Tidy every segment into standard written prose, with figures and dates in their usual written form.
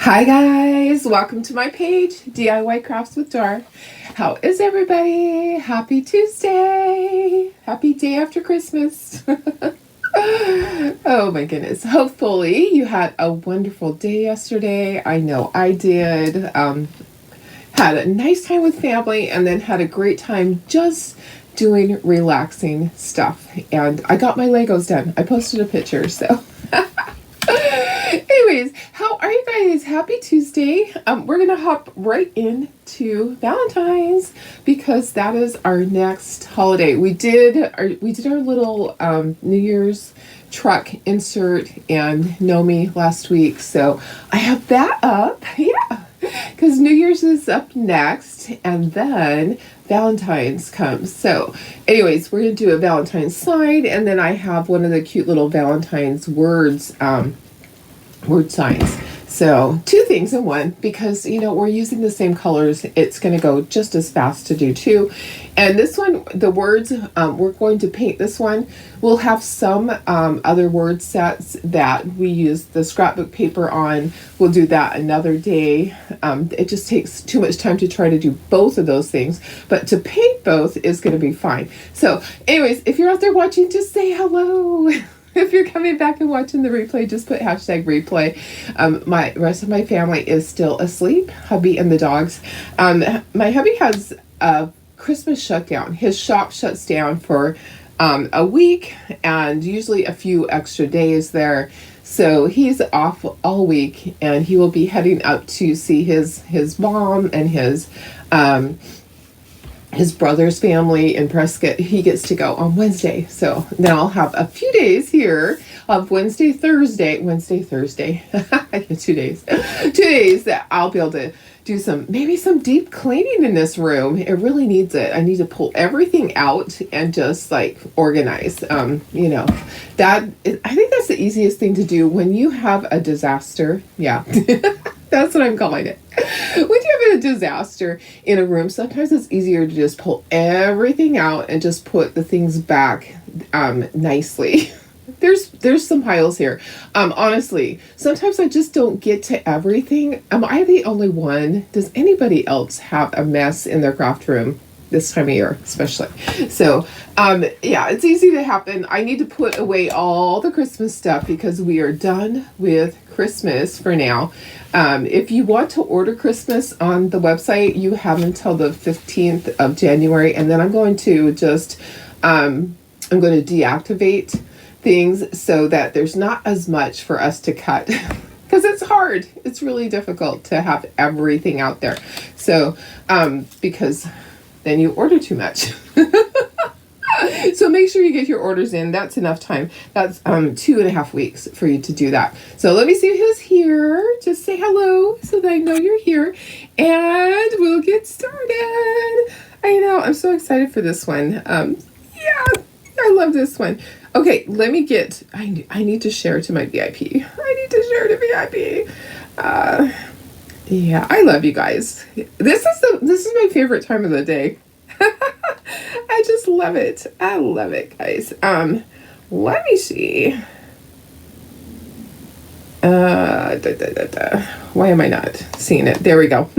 Hi guys, welcome to my page, DIY Crafts with Dar. How is everybody? Happy Tuesday! Happy day after Christmas. Oh my goodness. Hopefully you had a wonderful day yesterday. I know I did. Had a nice time with family and then had a great time just doing relaxing stuff. And I got my Legos done. I posted a picture, so... Anyways, how are you guys? Happy Tuesday. We're gonna hop right into Valentine's because that is our next holiday. We did our little New Year's truck insert and Nomi last week, so I have that up. Yeah, because New Year's is up next, and then Valentine's comes. So anyways, we're gonna do a Valentine's side, and then I have one of the cute little Valentine's word signs. So two things in one, because we're using the same colors. It's going to go just as fast to do too. And this one, the words, we're going to paint this one. We'll have some other word sets that we use the scrapbook paper on. We'll do that another day. It just takes too much time to try to do both of those things, but to paint both is going to be fine. So anyways, if you're out there watching, just say hello. If you're coming back and watching the replay, just put #replay. My rest of my family is still asleep, hubby and the dogs. My hubby has a Christmas shutdown. His shop shuts down for a week and usually a few extra days there. So he's off all week, and he will be heading up to see his mom and his brother's family in Prescott. He gets to go on Wednesday. So then I'll have a few days here of Wednesday, Thursday. I get 2 days. 2 days that I'll be able to do maybe some deep cleaning in this room. It really needs it. I need to pull everything out and just organize. I think that's the easiest thing to do when you have a disaster. Yeah. That's what I'm calling it. When you have a disaster in a room, sometimes it's easier to just pull everything out and just put the things back nicely. There's some piles here. Honestly, sometimes I just don't get to everything. Am I the only one? Does anybody else have a mess in their craft room this time of year, especially? So, yeah, it's easy to happen. I need to put away all the Christmas stuff because we are done with Christmas for now. If you want to order Christmas on the website, you have until the 15th of January, and then I'm going to deactivate things so that there's not as much for us to cut. Because it's hard. It's really difficult to have everything out there. So, because then you order too much. So make sure you get your orders in. That's enough time. That's 2.5 weeks for you to do that. So let me see who's here. Just say hello so that I know you're here. And we'll get started. I know. I'm so excited for this one. Yeah, I love this one. Okay, let me get... I need to share to my VIP. I need to share to VIP. Yeah, I love you guys. This is my favorite time of the day. I just love it. I love it, guys. Let me see. Why am I not seeing it? There we go.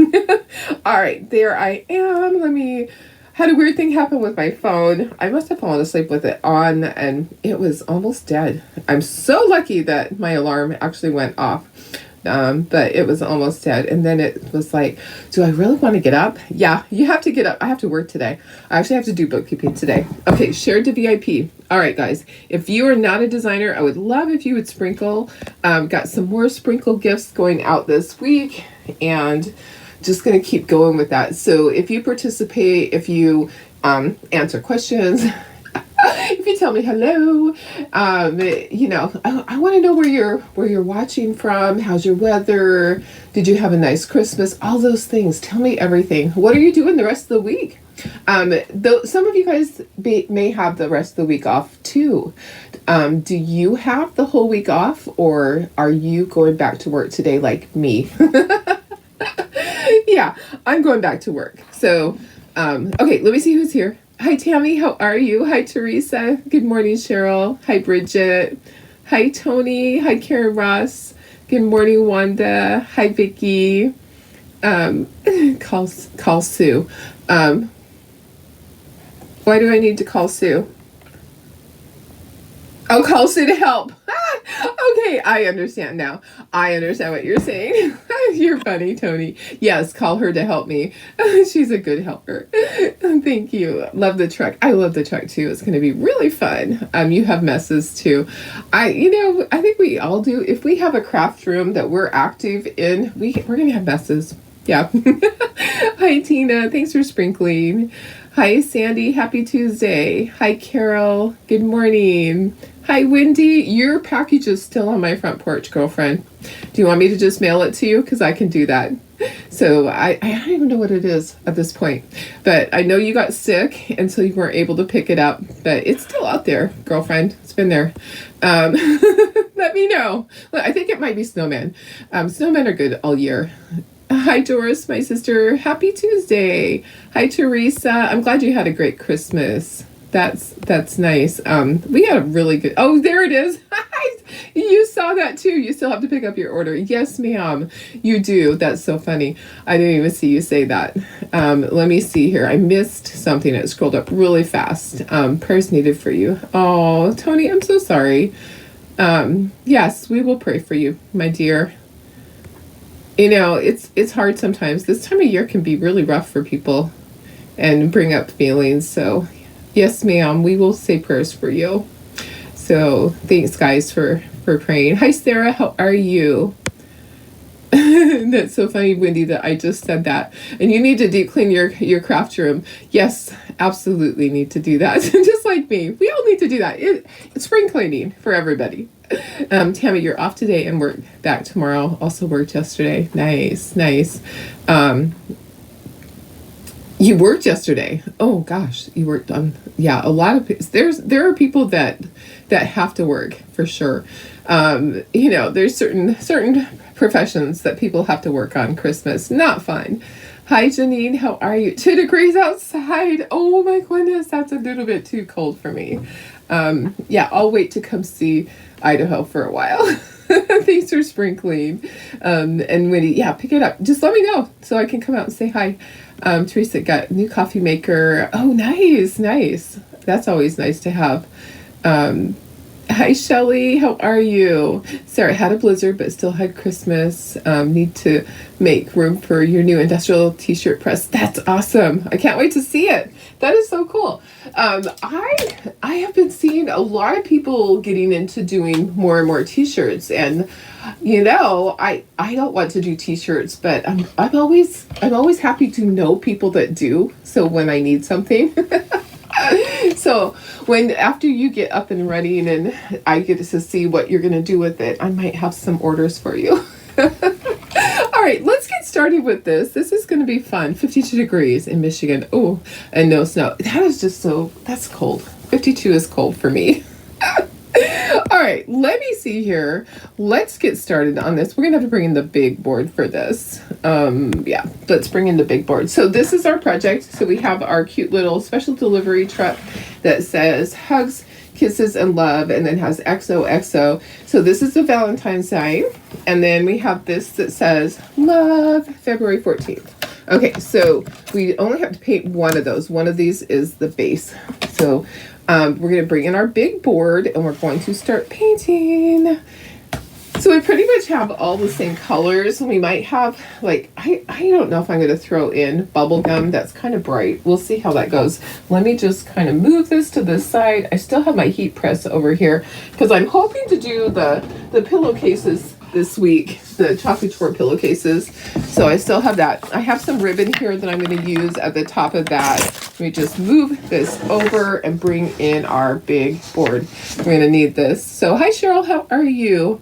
All right, there I am. Had a weird thing happen with my phone. I must have fallen asleep with it on, and it was almost dead. I'm so lucky that my alarm actually went off. But it was almost dead. And then it was like, do I really want to get up? Yeah, you have to get up. I have to work today. I actually have to do bookkeeping today. Okay, share to VIP. All right, guys. If you are not a designer, I would love if you would sprinkle. Got some more sprinkle gifts going out this week. And just going to keep going with that. So if you participate, if you answer questions... If you tell me hello, I want to know where you're watching from. How's your weather? Did you have a nice Christmas? All those things. Tell me everything. What are you doing the rest of the week? Though some of you guys may have the rest of the week off too. Do you have the whole week off, or are you going back to work today like me? Yeah, I'm going back to work. So, okay, let me see who's here. Hi, Tammy. How are you? Hi, Teresa. Good morning, Cheryl. Hi, Bridget. Hi, Tony. Hi, Karen Ross. Good morning, Wanda. Hi, Vicky. Call Sue. Why do I need to call Sue? Oh, call Sue to help. Okay, I understand now. I understand what you're saying. You're funny, Tony. Yes, call her to help me. She's a good helper. Thank you. Love the truck. I love the truck too. It's going to be really fun. You have messes too. I think we all do. If we have a craft room that we're active in, we're going to have messes. Yeah. Hi, Tina. Thanks for sprinkling. Hi, Sandy. Happy Tuesday. Hi, Carol. Good morning. Hi, Wendy. Your package is still on my front porch, girlfriend. Do you want me to just mail it to you? Because I can do that. So I don't even know what it is at this point. But I know you got sick, and so you weren't able to pick it up. But it's still out there, girlfriend. It's been there. Let me know. I think it might be snowmen. Snowmen are good all year. Hi, Doris, my sister. Happy Tuesday. Hi, Teresa. I'm glad you had a great Christmas. That's nice. We had a really good... Oh, there it is. You saw that too. You still have to pick up your order. Yes, ma'am. You do. That's so funny. I didn't even see you say that. Let me see here. I missed something. It scrolled up really fast. Prayers needed for you. Oh, Tony, I'm so sorry. Yes, we will pray for you, my dear. You know, it's hard sometimes. This time of year can be really rough for people and bring up feelings. So, yes, ma'am, we will say prayers for you. So, thanks, guys, for praying. Hi, Sarah. How are you? That's so funny, Wendy, that I just said that. And you need to deep clean your craft room. Yes, absolutely need to do that. Just like me. We all need to do that. It's spring cleaning for everybody. Tammy, you're off today and work back tomorrow. Also worked yesterday. Nice. You worked yesterday. Oh gosh, you worked on, yeah, a lot of, there are people that have to work for sure. There's certain professions that people have to work on Christmas. Not fun. Hi, Janine. How are you? 2 degrees outside. Oh my goodness. That's a little bit too cold for me. Yeah, I'll wait to come see Idaho for a while. Thanks for sprinkling. And Winnie, yeah, pick it up. Just let me know so I can come out and say hi. Teresa got a new coffee maker. Oh, nice. That's always nice to have. Hi, Shelly. How are you? Sarah had a blizzard, but still had Christmas. Need to make room for your new industrial t-shirt press. That's awesome. I can't wait to see it. That is so cool. I have been seeing a lot of people getting into doing more and more t-shirts, and I don't want to do t-shirts, but I'm always happy to know people that do. So when I need something. So after you get up and running and I get to see what you're going to do with it, I might have some orders for you. All right, let's get started with this. This is going to be fun. 52 degrees in Michigan. Oh, and no snow. That's cold. 52 is cold for me. All right, let me see here. Let's get started on this. We're going to have to bring in the big board for this. Yeah, let's bring in the big board. So this is our project. So we have our cute little special delivery truck that says hugs, kisses, and love, and then has XOXO. So this is the Valentine's sign. And then we have this that says love, February 14th. Okay, so we only have to paint one of those. One of these is the base. So we're going to bring in our big board and we're going to start painting. So we pretty much have all the same colors. We might have, like, I don't know if I'm going to throw in bubble gum. That's kind of bright. We'll see how that goes. Let me just kind of move this to the side. I still have my heat press over here because I'm hoping to do the pillowcases this week, the chocolate chore pillowcases. So I still have that. I have some ribbon here that I'm going to use at the top of that. Let me just move this over and bring in our big board. We're going to need this. So hi, Cheryl. How are you?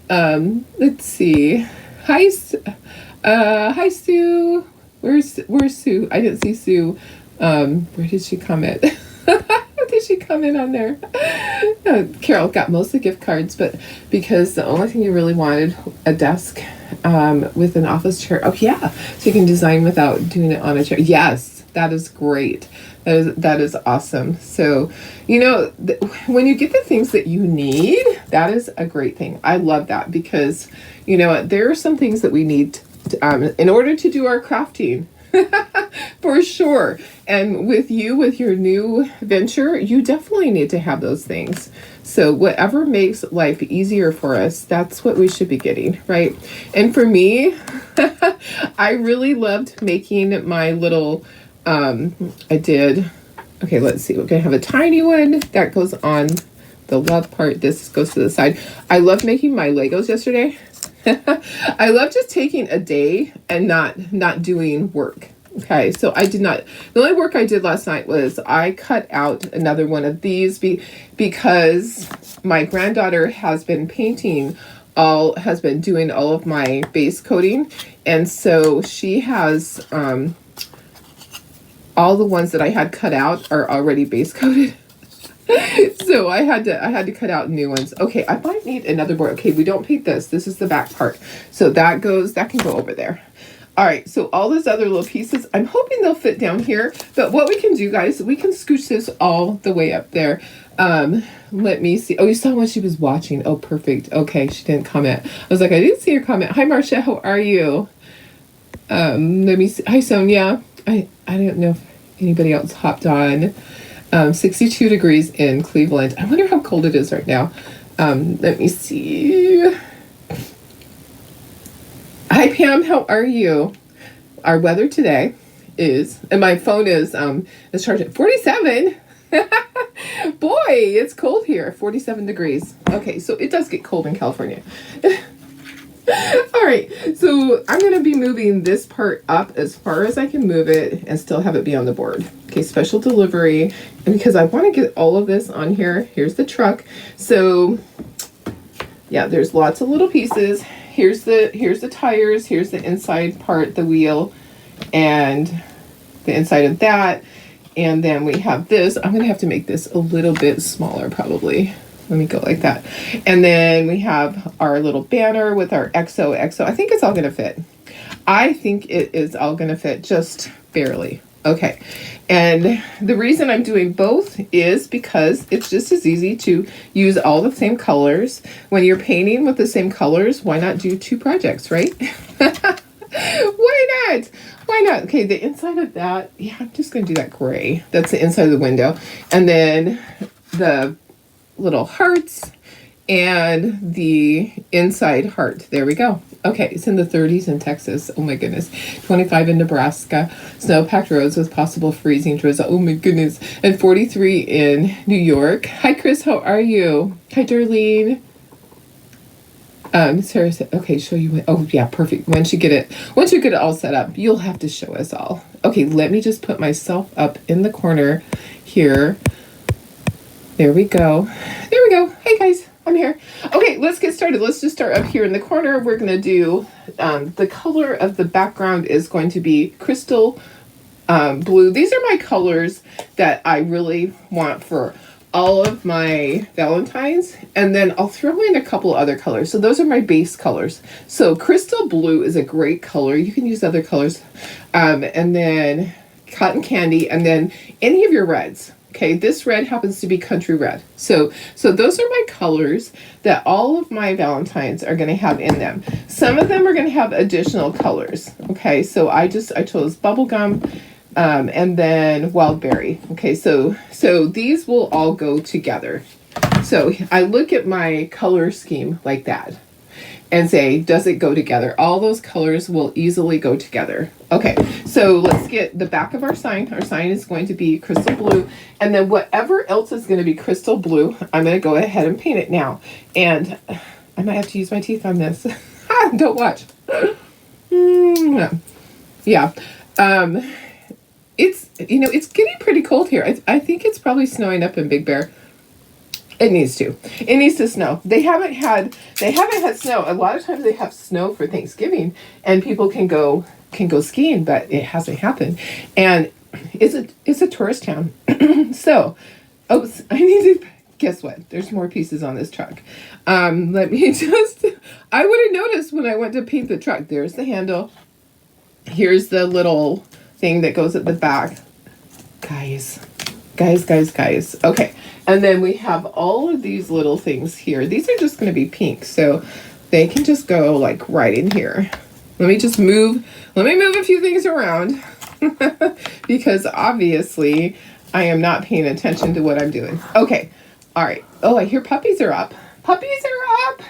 Let's see. Hi, Sue. Where's Sue? I didn't see Sue. Where did she comment? Did she comment on there? Carol got most of the gift cards, but because the only thing you really wanted, a desk with an office chair. Oh yeah, so you can design without doing it on a chair. Yes, That is great. That is awesome. So, when you get the things that you need, that is a great thing. I love that because, there are some things that we need in order to do our crafting. For sure. And with your new venture, you definitely need to have those things. So whatever makes life easier for us, that's what we should be getting, right? And for me, I really loved making my little, okay, let's see. We're going to have a tiny one that goes on the left part. This goes to the side. I loved making my Legos yesterday. I love just taking a day and not doing work. Okay, so I did not. The only work I did last night was I cut out another one of these because my granddaughter has been doing all of my base coating, and so she has all the ones that I had cut out are already base coated. So I had to cut out new ones. Okay, I might need another board. Okay, we don't paint this. This is the back part. So that can go over there. All right, so all those other little pieces, I'm hoping they'll fit down here. But what we can do, guys, we can scooch this all the way up there. Let me see. Oh, you saw when she was watching. Oh, perfect. Okay, she didn't comment. I was like, I didn't see her comment. Hi, Marcia. How are you? Let me see. Hi, Sonia. I don't know if anybody else hopped on. 62 degrees in Cleveland. I wonder how cold it is right now. Let me see. Hi, Pam. How are you? Our weather today is, and my phone is charged at 47. Boy, it's cold here. 47 degrees. Okay, so it does get cold in California. All right, so I'm going to be moving this part up as far as I can move it and still have it be on the board. Okay, special delivery. And because I want to get all of this on here, here's the truck. So yeah, there's lots of little pieces. Here's the tires, here's the inside part, the wheel, and the inside of that. And then we have this. I'm going to have to make this a little bit smaller probably. Let me go like that. And then we have our little banner with our XO. I think it's all going to fit. I think it is all going to fit just barely. Okay. And the reason I'm doing both is because it's just as easy to use all the same colors. When you're painting with the same colors, why not do two projects, right? Why not? Why not? Okay, the inside of that, yeah, I'm just going to do that gray. That's the inside of the window. And then the little hearts and the inside heart. There we go. Okay, it's in the 30s in Texas. Oh my goodness. 25 in Nebraska. Snow-packed roads with possible freezing drizzle. Oh my goodness. And 43 in New York. Hi, Chris. How are you? Hi, Darlene. Sarah said, okay, show you. Oh yeah, perfect. Once you get it all set up, you'll have to show us all. Okay, let me just put myself up in the corner here. There we go. There we go. Hey guys, I'm here. Okay, let's get started. Let's just start up here in the corner. We're going to do, the color of the background is going to be crystal blue. These are my colors that I really want for all of my Valentines. And then I'll throw in a couple other colors. So those are my base colors. So crystal blue is a great color. You can use other colors. And then cotton candy, and then any of your reds. Okay, this red happens to be country red. So those are my colors that all of my Valentines are going to have in them. Some of them are going to have additional colors. Okay, so I chose bubblegum and then wild berry. Okay, so these will all go together. So I look at my color scheme like that and say, does it go together? All those colors will easily go together. Okay, so let's get the back of our sign. Our sign is going to be crystal blue. And then whatever else is going to be crystal blue, I'm going to go ahead and paint it now. And I might have to use my teeth on this. Don't watch. Yeah. It's getting pretty cold here. I think it's probably snowing up in Big Bear. It needs to. It needs to snow. They haven't had snow. A lot of times they have snow for Thanksgiving and people can go skiing, but it hasn't happened. And it's a tourist town. So, I need to guess what? There's more pieces on this truck. Let me just I would have noticed when I went to paint the truck. There's the handle. Here's the little thing that goes at the back. Guys. Okay. And then we have all of these little things here. These are just going to be pink. So they can just go like right in here. Let me move a few things around because obviously I am not paying attention to what I'm doing. Okay. All right. Oh, I hear puppies are up. Puppies are up.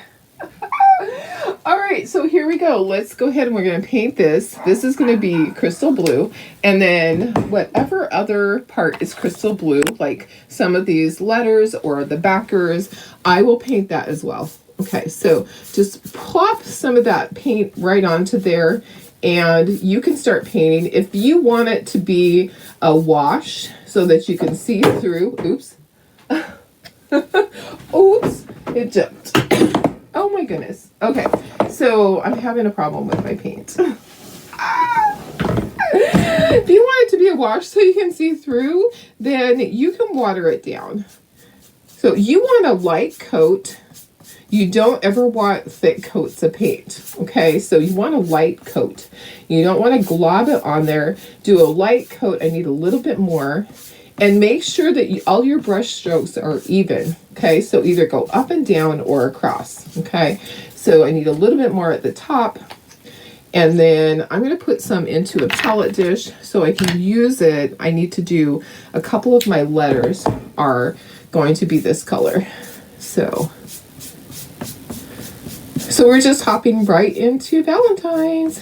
All right, so here we go. Let's go ahead and we're going to paint this. This is going to be crystal blue. And then whatever other part is crystal blue, like some of these letters or the backers, I will paint that as well. Okay, so just plop some of that paint right onto there and you can start painting. If you want it to be a wash so that you can see through, oops. Oops, it jumped. Oh my goodness. Okay, so I'm having a problem with my paint. If you want it to be a wash so you can see through, then you can water it down. So you want a light coat. You don't ever want thick coats of paint, okay? So you want a light coat. You don't want to glob it on there. Do a light coat. I need a little bit more. And make sure that all your brush strokes are even, okay? So either go up and down or across, okay? So I need a little bit more at the top. And then I'm going to put some into a palette dish so I can use it. I need to do a couple of my letters are going to be this color. So we're just hopping right into Valentine's.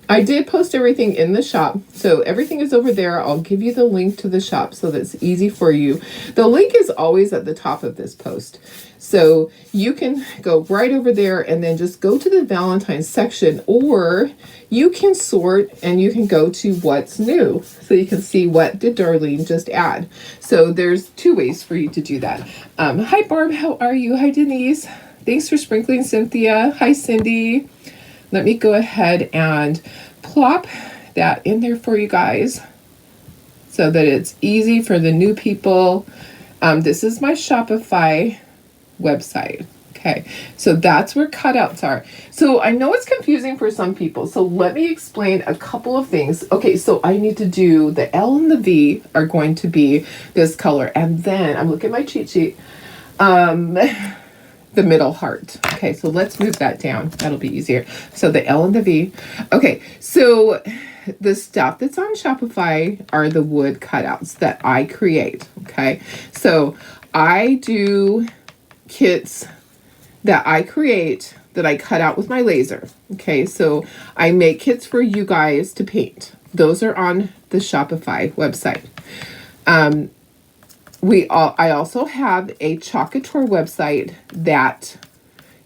I did post everything in the shop, so everything is over there. I'll give you the link to the shop so that's easy for you. The link is always at the top of this post. So you can go right over there and then just go to the Valentine's section, or you can sort and you can go to what's new. So you can see what did Darlene just add. So there's two ways for you to do that. Hi Barb, how are you? Hi Denise. Thanks for sprinkling, Cynthia. Hi Cindy. Let me go ahead and plop that in there for you guys so that it's easy for the new people. This is my Shopify website. Okay, so that's where cutouts are. So I know it's confusing for some people. So let me explain a couple of things. Okay, so I need to do the L and the V are going to be this color. And then I'm looking at my cheat sheet. The middle heart. Okay, so let's move that down. That'll be easier. So the L and the V. Okay, so the stuff that's on Shopify are the wood cutouts that I create. Okay, so I do kits that I create that I cut out with my laser. Okay, so I make kits for you guys to paint. Those are on the Shopify website. I also have a Chocator website that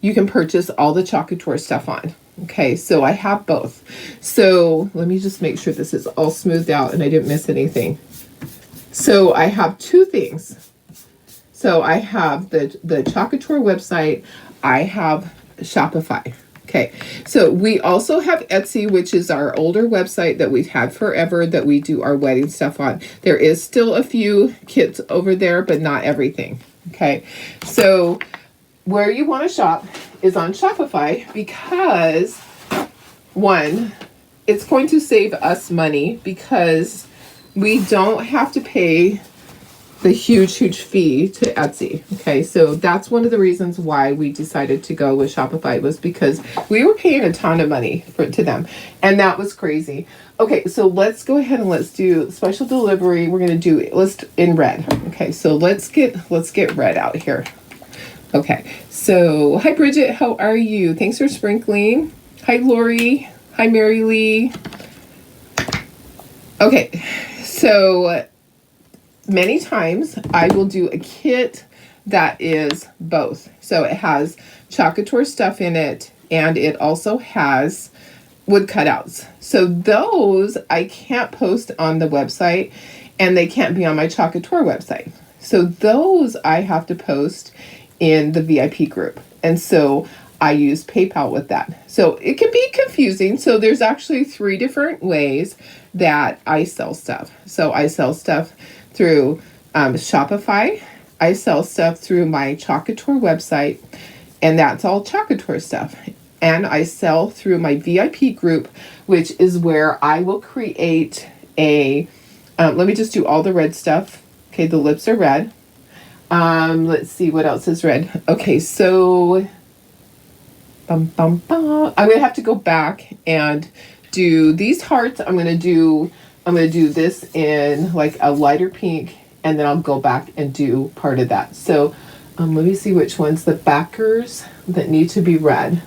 you can purchase all the Chocator stuff on. Okay, so I have both. So let me just make sure this is all smoothed out and I didn't miss anything. So I have two things. So I have the Chocator website. I have Shopify. Okay, so we also have Etsy, which is our older website that we've had forever that we do our wedding stuff on. There is still a few kits over there, but not everything. Okay, so where you want to shop is on Shopify because, one, it's going to save us money because we don't have to pay the huge fee to Etsy. Okay, so that's one of the reasons why we decided to go with Shopify, was because we were paying a ton of money to them, and that was crazy. Okay, so let's go ahead and let's do special delivery. We're gonna do list in red. Okay, so let's get red out here. Okay, so hi Bridget, how are you? Thanks for sprinkling. Hi Lori. Hi Mary Lee. Okay, so many times I will do a kit that is both. So it has Chocator stuff in it and it also has wood cutouts. So those I can't post on the website and they can't be on my Chocator website. So those I have to post in the VIP group. And so I use PayPal with that. So it can be confusing. So there's actually 3 different ways that I sell stuff. So I sell stuff through Shopify. I sell stuff through my Chocator website, and that's all Chocator stuff. And I sell through my VIP group, which is where I will create a, let me just do all the red stuff. Okay, the lips are red. Let's see what else is red. Okay, so I'm gonna have to go back and do these hearts. I'm gonna do this in like a lighter pink, and then I'll go back and do part of that. So let me see which ones the backers that need to be red.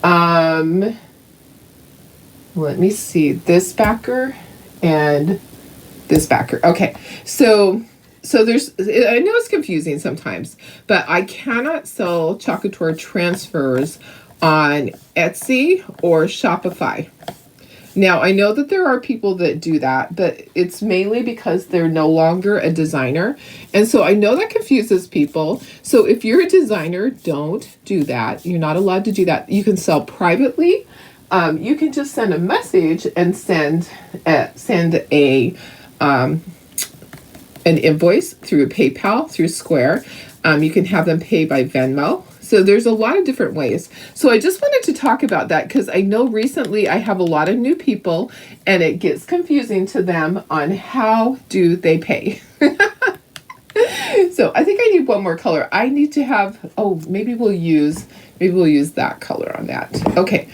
Let me see, this backer and this backer. Okay, so there's, I know it's confusing sometimes, but I cannot sell Chalk Couture transfers on Etsy or Shopify. Now, I know that there are people that do that, but it's mainly because they're no longer a designer. And so I know that confuses people. So if you're a designer, don't do that. You're not allowed to do that. You can sell privately. You can just send a message and send an invoice through PayPal, through Square. You can have them pay by Venmo. So there's a lot of different ways. So I just wanted to talk about that because I know recently I have a lot of new people and it gets confusing to them on how do they pay. So I think I need one more color. I need to have, maybe we'll use that color on that. Okay.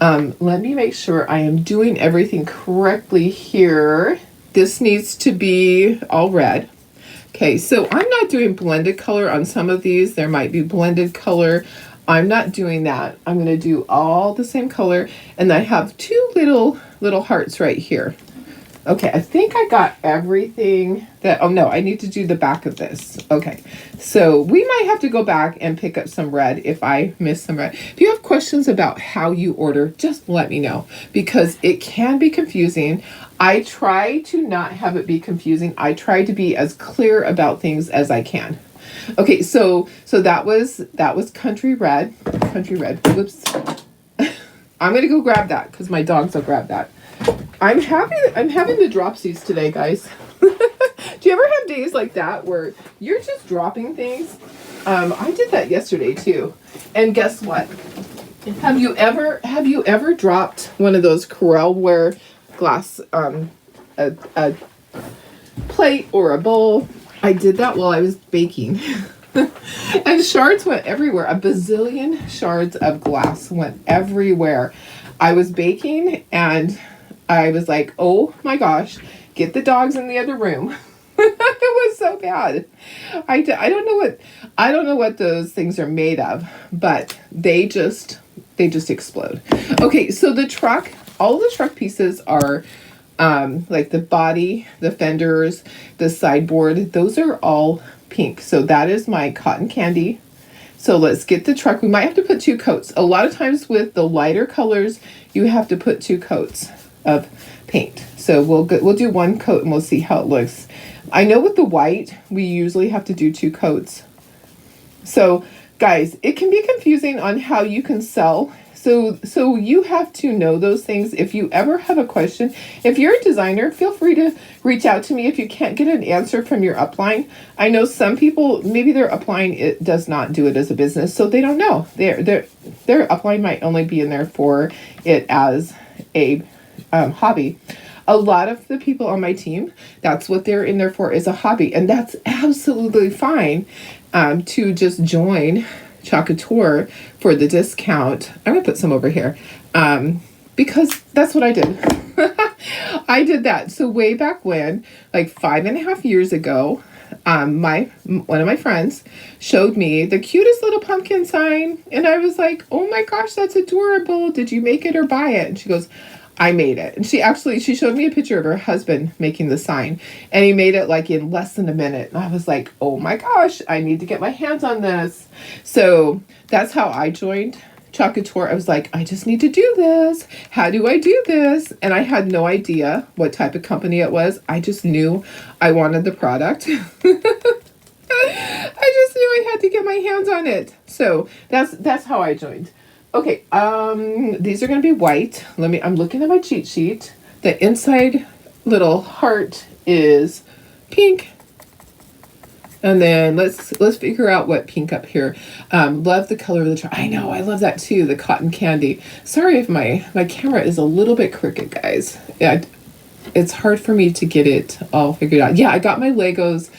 Let me make sure I am doing everything correctly here. This needs to be all red. Okay, so I'm not doing blended color on some of these. There might be blended color. I'm not doing that. I'm going to do all the same color. And I have two little hearts right here. Okay, I think I got everything that, oh no, I need to do the back of this. Okay, so we might have to go back and pick up some red if I miss some red. If you have questions about how you order, just let me know because it can be confusing. I try to not have it be confusing. I try to be as clear about things as I can. Okay, so that was country red. Whoops. I'm gonna go grab that because my dogs will grab that. I'm having the dropsies today, guys. Do you ever have days like that where you're just dropping things? I did that yesterday too. And guess what? Have you ever dropped one of those Corelware glass a plate or a bowl? I did that while I was baking. And shards went everywhere. A bazillion shards of glass went everywhere. I was baking and I was like, oh my gosh, get the dogs in the other room. It was so bad. I don't know what those things are made of, but they just explode. Okay, so the truck, all the truck pieces are like the body, the fenders, the sideboard, those are all pink. So that is my cotton candy. So let's get the truck. We might have to put 2 coats. A lot of times with the lighter colors, you have to put 2 coats of paint. So we'll do 1 coat and we'll see how it looks. I know with the white, we usually have to do 2 coats. So guys, it can be confusing on how you can sell. So you have to know those things. If you ever have a question, if you're a designer, feel free to reach out to me if you can't get an answer from your upline. I know some people, maybe their upline it does not do it as a business, so they don't know. Their upline might only be in there for it as a hobby. A lot of the people on my team, that's what they're in there for, is a hobby, and that's absolutely fine to just join Chalk Couture for the discount. I'm gonna put some over here because that's what I did. I did that. So way back when, like 5.5 years ago, one of my friends showed me the cutest little pumpkin sign, and I was like, oh my gosh, that's adorable. Did you make it or buy it? And she goes, I made it. And she showed me a picture of her husband making the sign, and he made it like in less than a minute. And I was like, oh my gosh, I need to get my hands on this. So that's how I joined Chalk Couture. I was like, I just need to do this. How do I do this? And I had no idea what type of company it was. I just knew I wanted the product. I just knew I had to get my hands on it. So that's how I joined. Okay, these are going to be white. I'm looking at my cheat sheet. The inside little heart is pink. And then let's figure out what pink up here. Love the color of the truck. I know, I love that too, the cotton candy. Sorry if my camera is a little bit crooked, guys. Yeah, it's hard for me to get it all figured out. Yeah, I got my Legos.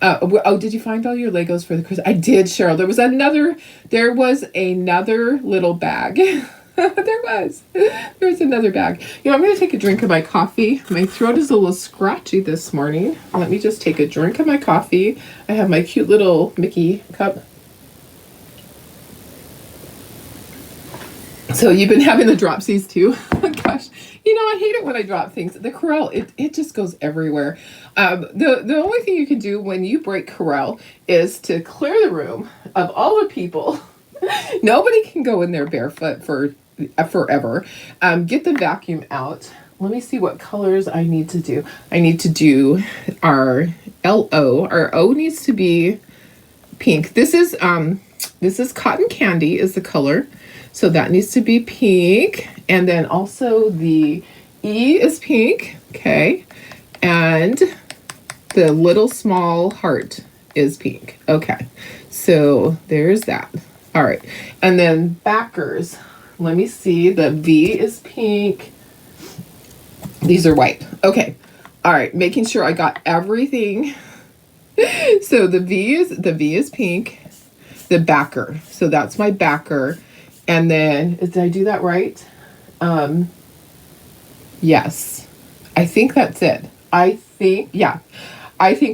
Oh, did you find all your Legos for the Christmas? I did, Cheryl. There was another little bag. There was another bag. You know, I'm going to take a drink of my coffee. My throat is a little scratchy this morning. Let me just take a drink of my coffee. I have my cute little Mickey cup. So you've been having the dropsies too? Gosh, you know, I hate it when I drop things. The Corelle, it just goes everywhere. The only thing you can do when you break Corelle is to clear the room of all the people. Nobody can go in there barefoot for forever. Get the vacuum out. Let me see what colors I need to do. I need to do our LO. Our O needs to be pink. This is Cotton Candy is the color. So that needs to be pink. And then also the E is pink. Okay. And the little small heart is pink. Okay. So there's that. All right. And then backers. Let me see. The V is pink. These are white. Okay. All right. Making sure I got everything. So the V is pink. The backer. So that's my backer. And then, did I do that right? Yes. I think that's it. I think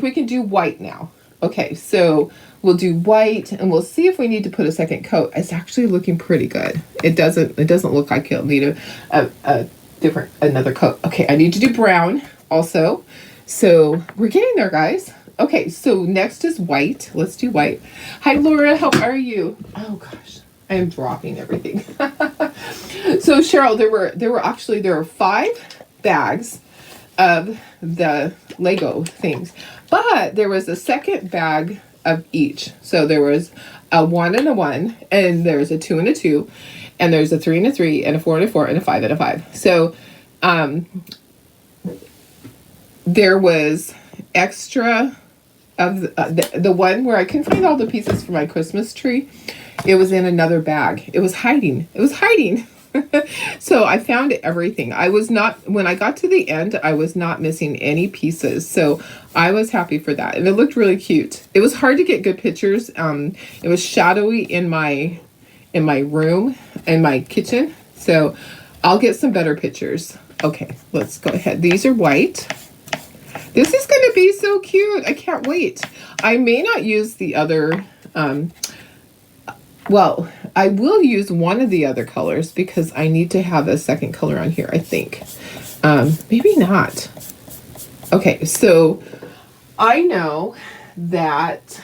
we can do white now. Okay, so we'll do white and we'll see if we need to put a second coat. It's actually looking pretty good. It doesn't look like it'll need another coat. Okay, I need to do brown also. So we're getting there, guys. Okay, so next is white. Let's do white. Hi, Laura, how are you? Oh gosh. I am dropping everything. So Cheryl, there were 5 bags of the Lego things, but there was a second bag of each. So there was a 1 and a 1, and there's a 2 and a 2, and there's a 3 and a 3, and a 4 and a 4, and a 5 and a 5. So there was extra of the one where I couldn't find all the pieces for my Christmas tree. It was in another bag. It was hiding. So I found everything. When I got to the end, I was not missing any pieces. So I was happy for that. And it looked really cute. It was hard to get good pictures. It was shadowy in my room, in my kitchen. So I'll get some better pictures. Okay, let's go ahead. These are white. This is going to be so cute. I can't wait. I may not use the other, well, I will use one of the other colors because I need to have a second color on here, I think. Maybe not. Okay, so I know that,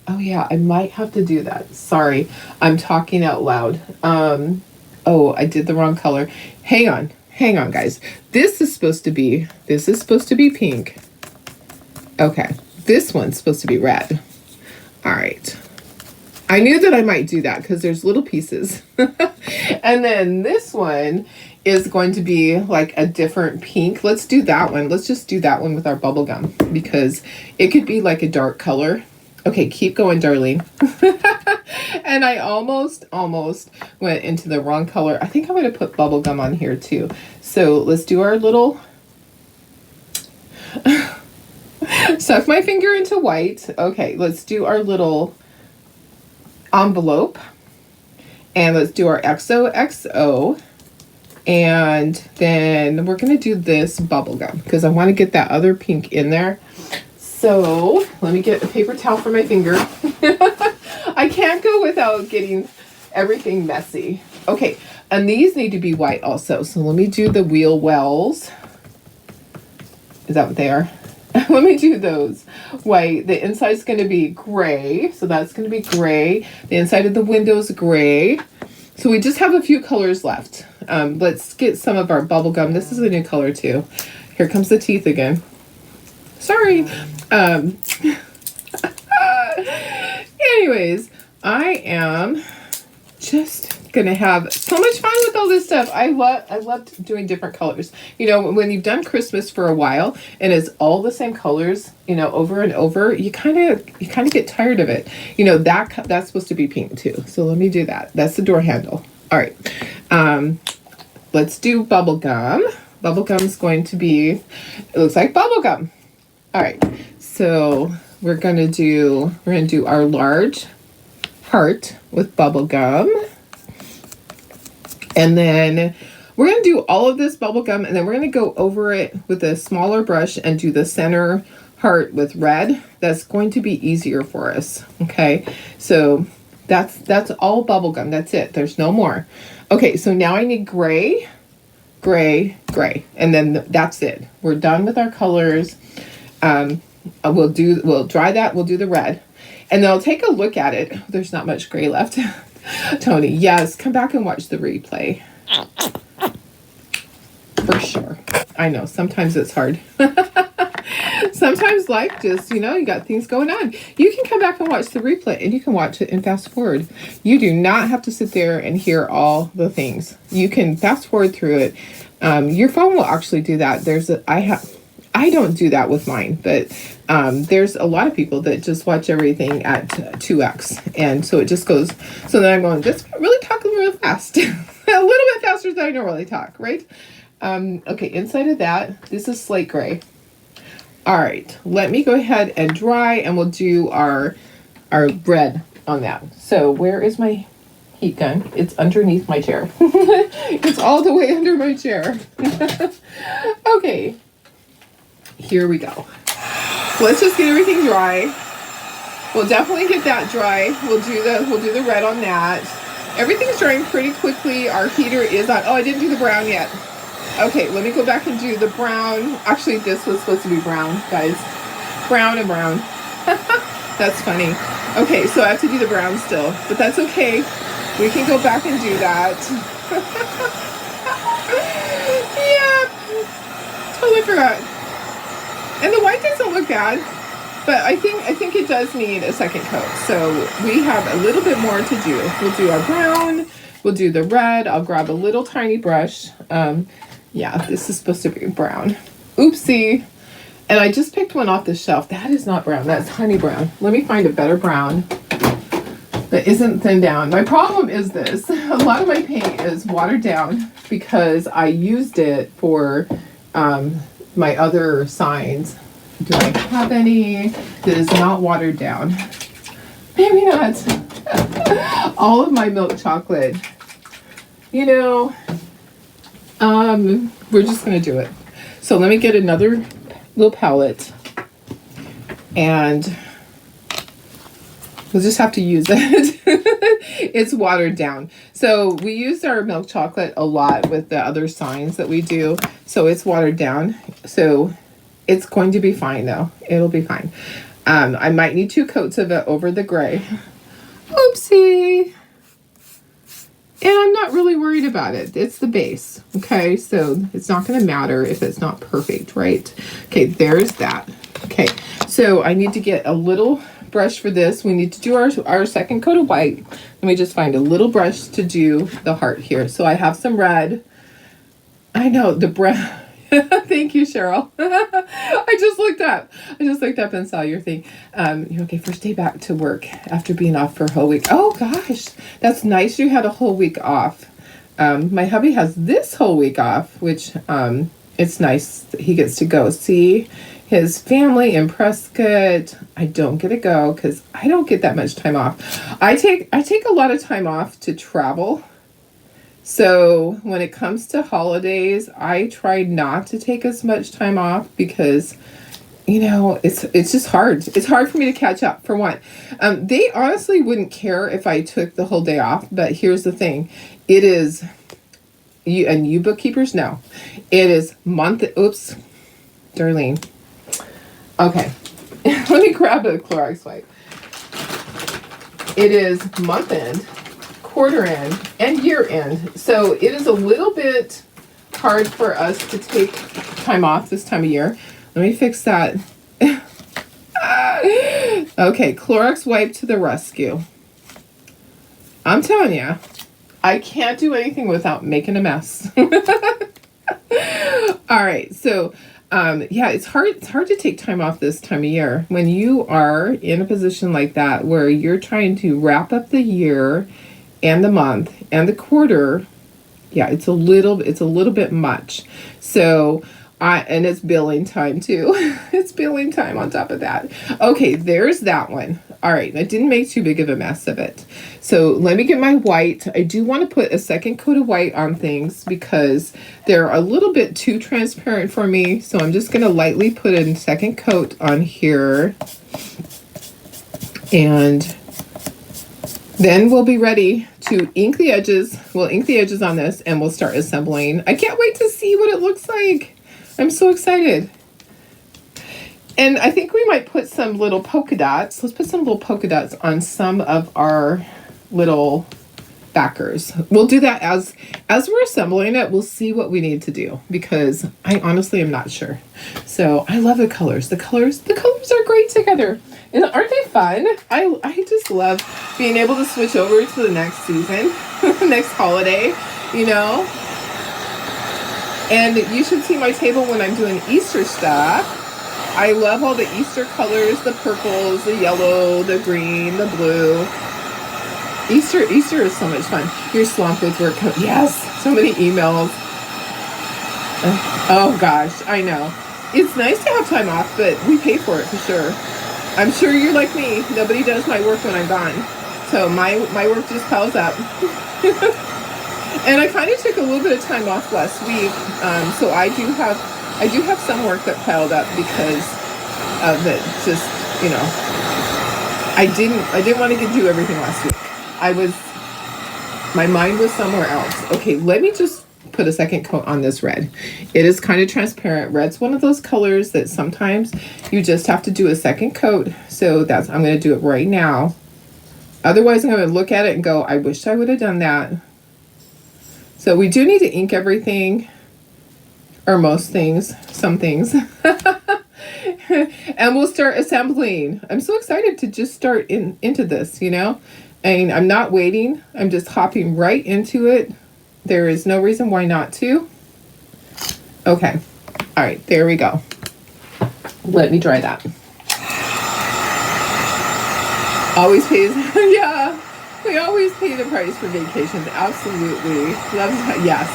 oh yeah, I might have to do that. Sorry, I'm talking out loud. Oh, I did the wrong color. Hang on, guys. This is supposed to be pink. Okay, this one's supposed to be red. All right. I knew that I might do that because there's little pieces. And then this one is going to be like a different pink. Let's do that one. Let's just do that one with our bubble gum because it could be like a dark color. Okay, keep going, darling. And I almost went into the wrong color. I think I'm going to put bubble gum on here too. So let's do our little... Suck my finger into white. Okay, let's do our little envelope. And let's do our XOXO. And then we're going to do this bubble gum because I want to get that other pink in there. So let me get a paper towel for my finger. I can't go without getting everything messy. Okay, and these need to be white also. So let me do the wheel wells. Is that what they are? Let me do those white. The inside's going to be gray. So that's going to be gray. The inside of the window is gray. So we just have a few colors left. Let's get some of our bubble gum. This is a new color too. Here comes the teeth again. Sorry. Anyways, I am just gonna have so much fun with all this stuff. I loved doing different colors. You know, when you've done Christmas for a while and it's all the same colors, you know, over and over, you kind of get tired of it. You know, that's supposed to be pink too. So let me do that. That's the door handle. All right. Let's do bubble gum. Bubble gum is going to be, it looks like bubble gum. All right, so we're gonna do our large heart with bubble gum. And then we're going to do all of this bubble gum, and then we're going to go over it with a smaller brush and do the center heart with red. That's going to be easier for us. Okay, so that's all bubble gum. That's it. There's no more. Okay, so now I need gray, gray, gray, and then that's it. We're done with our colors. We'll dry that. We'll do the red, and then I'll take a look at it. There's not much gray left. Tony, yes, come back and watch the replay. For sure. I know, sometimes it's hard. Sometimes life just, you got things going on. You can come back and watch the replay, and you can watch it and fast forward. You do not have to sit there and hear all the things. You can fast forward through it. Your phone will actually do that. I don't do that with mine, but there's a lot of people that just watch everything at 2x, and so it just goes. So then I'm going, just really talk a little fast, a little bit faster than I normally talk, right? Okay, inside of that, this is slate gray. All right, let me go ahead and dry, and we'll do our red on that. So where is my heat gun? It's underneath my chair. It's all the way under my chair. Okay. Here we go. Let's just get everything dry. We'll definitely get that dry. We'll do the red on that. Everything's drying pretty quickly. Our heater is on. Oh, I didn't do the brown yet. Okay, let me go back and do the brown. Actually, this was supposed to be brown, guys. Brown and brown. That's funny. Okay, so I have to do the brown still, but that's okay. We can go back and do that. Yeah, totally forgot. And the white doesn't look bad, but I think it does need a second coat. So we have a little bit more to do. We'll do our brown, we'll do the red. I'll grab a little tiny brush. Yeah, this is supposed to be brown. Oopsie. And I just picked one off the shelf. That is not brown, that's honey brown. Let me find a better brown that isn't thinned down. My problem is this. A lot of my paint is watered down because I used it for my other signs. Do I have any that is not watered down? Maybe not. All of my milk chocolate. We're just gonna do it. So let me get another little palette, and we'll just have to use it. It's watered down. So we used our milk chocolate a lot with the other signs that we do. So it's watered down. So it's going to be fine though. It'll be fine. I might need 2 coats of it over the gray. Oopsie. And I'm not really worried about it. It's the base. Okay, so it's not going to matter if it's not perfect, right? Okay, there's that. Okay, so I need to get a little brush for this. We need to do our second coat of white. Let me just find a little brush to do the heart here. So I have some red. I know, the brown. Thank you, Cheryl. I just looked up and saw your thing. Okay, first day back to work after being off for a whole week. Oh gosh, that's nice. You had a whole week off. My hubby has this whole week off, which it's nice that he gets to go see his family in Prescott. I don't get to go because I don't get that much time off. I take a lot of time off to travel. So when it comes to holidays, I try not to take as much time off because, it's just hard. It's hard for me to catch up, for one. They honestly wouldn't care if I took the whole day off, but here's the thing. It is, you bookkeepers know, it is oops, Darlene. Okay, let me grab a Clorox wipe. It is month end, quarter end, and year end. So it is a little bit hard for us to take time off this time of year. Let me fix that. Okay, Clorox wipe to the rescue. I'm telling you, I can't do anything without making a mess. All right, so yeah, it's hard to take time off this time of year when you are in a position like that where you're trying to wrap up the year and the month and the quarter Yeah, it's a little bit much. So and it's billing time too. It's billing time on top of that. Okay, there's that one. All right, I didn't make too big of a mess of it. So let me get my white. I do want to put a second coat of white on things because they're a little bit too transparent for me. So I'm just going to lightly put a second coat on here. And then we'll be ready to ink the edges. We'll ink the edges on this and we'll start assembling. I can't wait to see what it looks like. I'm so excited. And I think we might put some little polka dots. Let's put some little polka dots on some of our little backers. We'll do that as we're assembling it. We'll see what we need to do because I honestly am not sure. So I love the colors. The colors are great together. And aren't they fun? I just love being able to switch over to the next season, next holiday, you know. And you should see my table when I'm doing Easter stuff. I love all the Easter colors, the purples, the yellow, the green, the blue. Easter is so much fun. You're swamped with work. Yes, so many emails. Oh gosh, I know. It's nice to have time off, but we pay for it for sure. I'm sure you're like me. Nobody does my work when I'm gone. So my work just piles up. And I kind of took a little bit of time off last week. So I do have some work that piled up because of it. Just, you know, I didn't want to do everything last week. My mind was somewhere else. Okay, let me just put a second coat on this red. It is kind of transparent. Red's one of those colors that sometimes you just have to do a second coat. So I'm going to do it right now. Otherwise, I'm going to look at it and go, I wish I would have done that. So we do need to ink everything, or most things, some things. And we'll start assembling. I'm so excited to just start into this, you know. And I'm not waiting. I'm just hopping right into it. There is no reason why not to. Okay. All right, there we go. Let me dry that. Always pays, yeah. We always pay the price for vacations. Absolutely. Yes.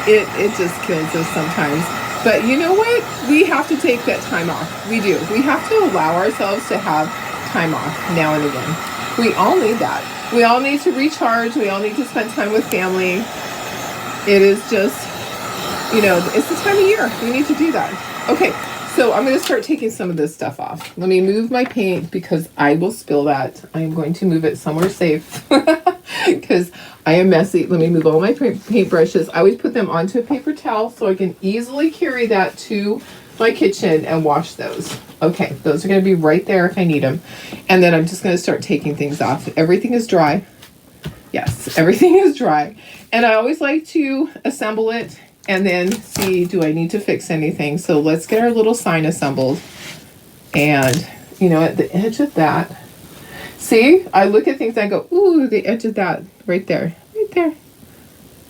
It just kills us sometimes. But you know what? We have to take that time off. We do. We have to allow ourselves to have time off now and again. We all need that. We all need to recharge. We all need to spend time with family. It is just, you know, it's the time of year. We need to do that. Okay. So I'm going to start taking some of this stuff off. Let me move my paint because I will spill that. I'm going to move it somewhere safe because I am messy. Let me move all my paint brushes. I always put them onto a paper towel so I can easily carry that to my kitchen and wash those. Okay, those are going to be right there if I need them. And then I'm just going to start taking things off. Everything is dry. Yes, everything is dry. And I always like to assemble it and then see, do I need to fix anything? So let's get our little sign assembled. And, you know, at the edge of that, see, I look at things and I go, ooh, the edge of that right there, right there.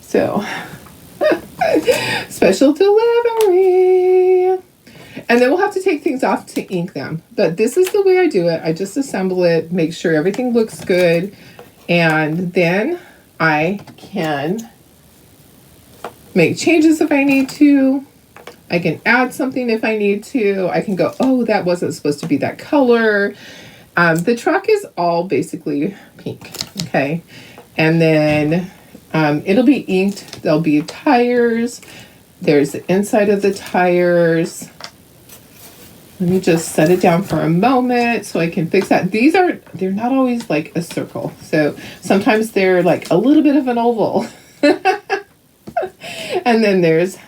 So, special delivery. And then we'll have to take things off to ink them. But this is the way I do it. I just assemble it, make sure everything looks good. And then I can make changes if I need to. I can add something if I need to. I can go, oh, that wasn't supposed to be that color. The truck is all basically pink, okay? And then it'll be inked. There'll be tires. There's the inside of the tires. Let me just set it down for a moment so I can fix that. They're not always like a circle. So sometimes they're like a little bit of an oval. And then there's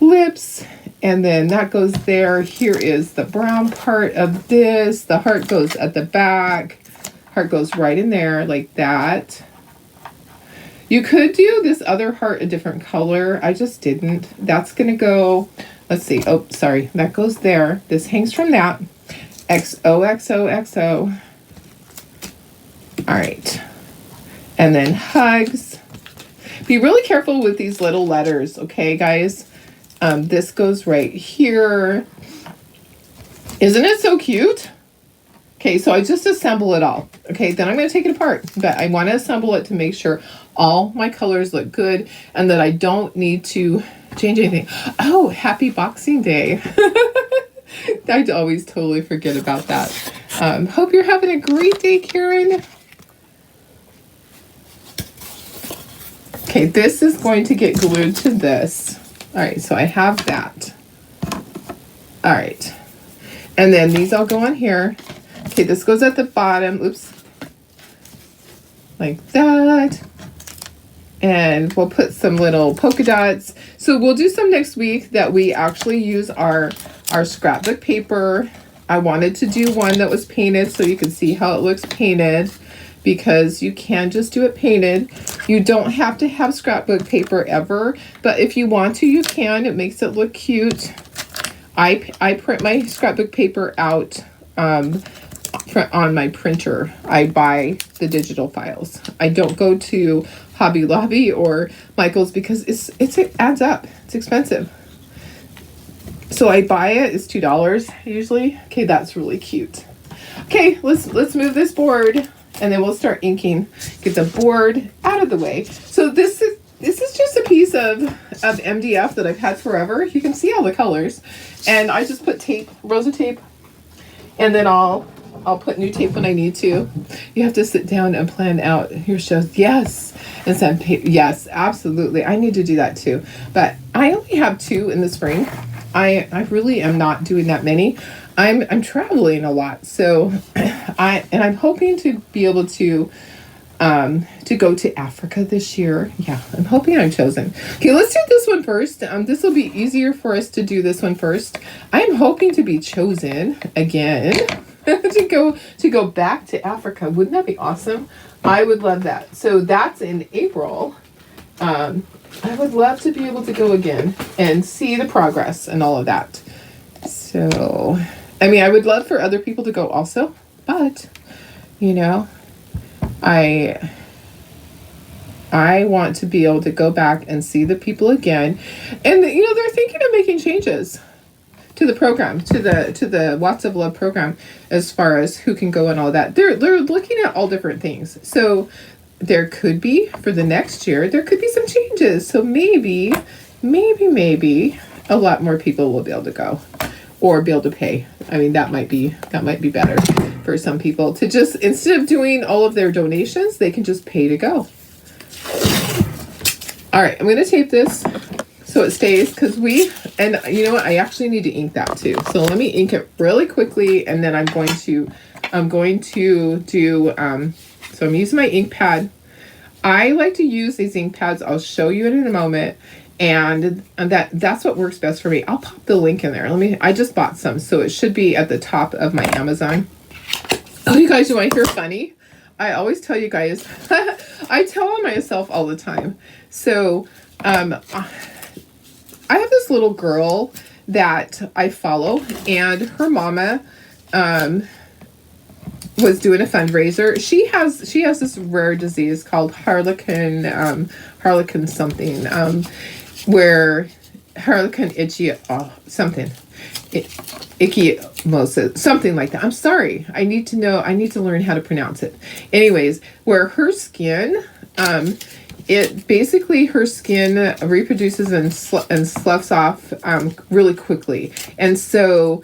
lips, and then that goes there. Here is the brown part of this. The heart goes at the back. Heart goes right in there like that. You could do this other heart a different color. I just didn't. That's going to go, let's see. Oh, sorry. That goes there. This hangs from that. XOXOXO. All right. And then hugs. Be really careful with these little letters, okay, guys? This goes right here. Isn't it so cute? Okay, so I just assemble it all. Okay, then I'm going to take it apart, but I want to assemble it to make sure all my colors look good and that I don't need to change anything. Oh, happy Boxing Day. I always totally forget about that. Hope you're having a great day, Karen. Okay, this is going to get glued to this. All right, so I have that. All right, and then these all go on here. Okay, this goes at the bottom. Oops. Like that. And we'll put some little polka dots. So we'll do some next week that we actually use our scrapbook paper. I wanted to do one that was painted so you can see how it looks painted, because you can just do it painted. You don't have to have scrapbook paper ever, but if you want to, you can. It makes it look cute. I print my scrapbook paper out on my printer. I buy the digital files. I don't go to Hobby Lobby or Michael's because it adds up. It's expensive. So I buy it. It's $2 usually. Okay, that's really cute. Okay, let's move this board and then we'll start inking. Get the board out of the way. So this is just a piece of MDF that I've had forever. You can see all the colors. And I just put tape, rows of tape, and then I'll put new tape when I need to. You have to sit down and plan out your shows. Yes. And send paper. Yes, absolutely. I need to do that too. But I only have 2 in the spring. I really am not doing that many. I'm traveling a lot. So I'm hoping to be able to go to Africa this year. Yeah, I'm hoping I'm chosen. Okay, let's do this one first. This will be easier for us to do this one first. I'm hoping to be chosen again to go back to Africa. Wouldn't that be awesome? I would love that. So that's in April. I would love to be able to go again and see the progress and all of that. So, I mean, I would love for other people to go also, but you know, I want to be able to go back and see the people again. And you know, they're thinking of making changes to the program, to the Watts of Love program, as far as who can go and all that. They're looking at all different things. So there could be, for the next year, there could be some changes. So maybe a lot more people will be able to go or be able to pay. I mean, that might be better for some people to just, instead of doing all of their donations, they can just pay to go. All right, I'm going to tape this so it stays, because and you know what, I actually need to ink that too. So let me ink it really quickly, and then I'm going to do, so I'm using my ink pad. I like to use these ink pads. I'll show you it in a moment. And that's what works best for me. I'll pop the link in there. I just bought some, so it should be at the top of my Amazon. Oh, you guys, you want to hear funny? I always tell you guys, I tell on myself all the time. So, I have this little girl that I follow, and her mama, was doing a fundraiser. She has this rare disease called Harlequin something, where Harlequin ichthyosis, something like that. I'm sorry. I need to learn how to pronounce it. Anyways, where her skin, her skin reproduces and sloughs off really quickly, and so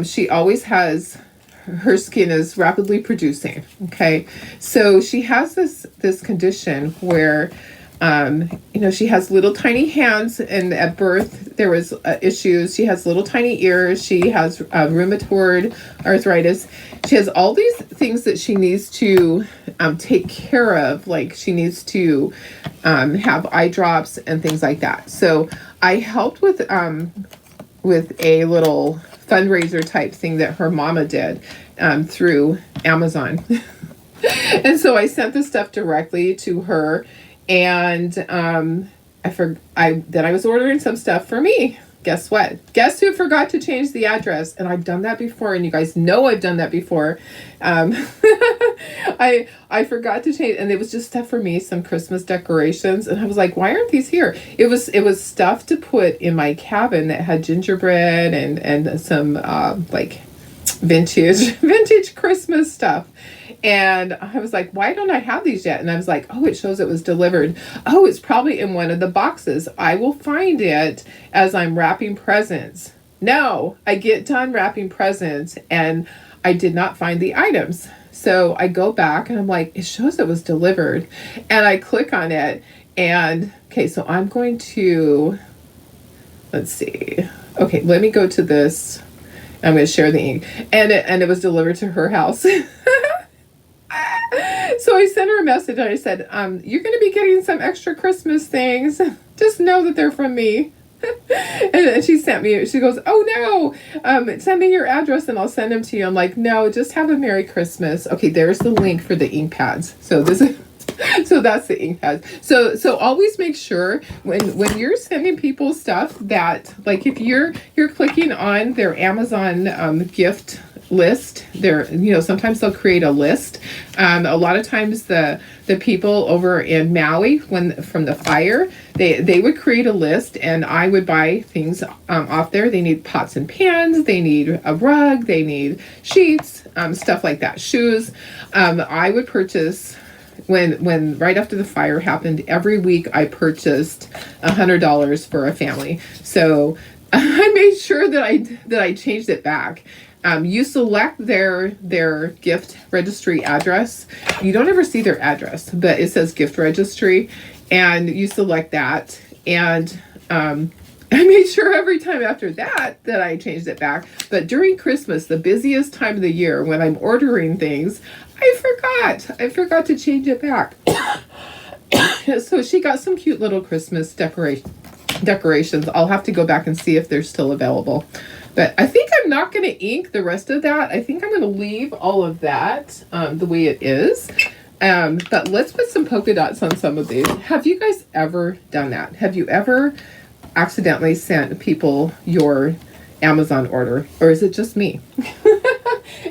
she always has. Her skin is rapidly producing. Okay, so she has this condition where, she has little tiny hands, and at birth there was issues. She has little tiny ears. She has rheumatoid arthritis. She has all these things that she needs to take care of. Like she needs to have eye drops and things like that. So I helped with a little fundraiser type thing that her mama did through Amazon. And so I sent this stuff directly to her, and then I was ordering some stuff for me. Guess what? Guess who forgot to change the address? And I've done that before, and you guys know I've done that before. I forgot to change, and it was just stuff for me, some Christmas decorations, and I was like, why aren't these here? It was stuff to put in my cabin that had gingerbread and some vintage Christmas stuff. And I was like, why don't I have these yet? And I was like, oh, it shows it was delivered. Oh, it's probably in one of the boxes. I will find it as I'm wrapping presents. No, I get done wrapping presents and I did not find the items. So I go back and I'm like, it shows it was delivered. And I click on it and, okay, so I'm going to, let's see. Okay, let me go to this. I'm going to share the ink. And it was delivered to her house. So I sent her a message and I said, you're going to be getting some extra Christmas things. Just know that they're from me. And she sent me, she goes, oh no, send me your address and I'll send them to you. I'm like, no, just have a Merry Christmas. Okay, there's the link for the ink pads. So this is, so that's the ink pads. So always make sure when you're sending people stuff that, like, if you're clicking on their Amazon gift list, sometimes they'll create a list. A lot of times the people over in Maui, from the fire, they would create a list and I would buy things off there. They need pots and pans, they need a rug, they need sheets, stuff like that, shoes. I would purchase, when right after the fire happened, every week I purchased $100 for a family. So I made sure that I changed it back. You select their gift registry address. You don't ever see their address, but it says gift registry, and you select that. And I made sure every time after that I changed it back. But during Christmas, the busiest time of the year, when I'm ordering things, I forgot to change it back. So she got some cute little Christmas decorations. I'll have to go back and see if they're still available. But I think I'm not going to ink the rest of that. I think I'm going to leave all of that the way it is. But let's put some polka dots on some of these. Have you guys ever done that? Have you ever accidentally sent people your Amazon order? Or is it just me?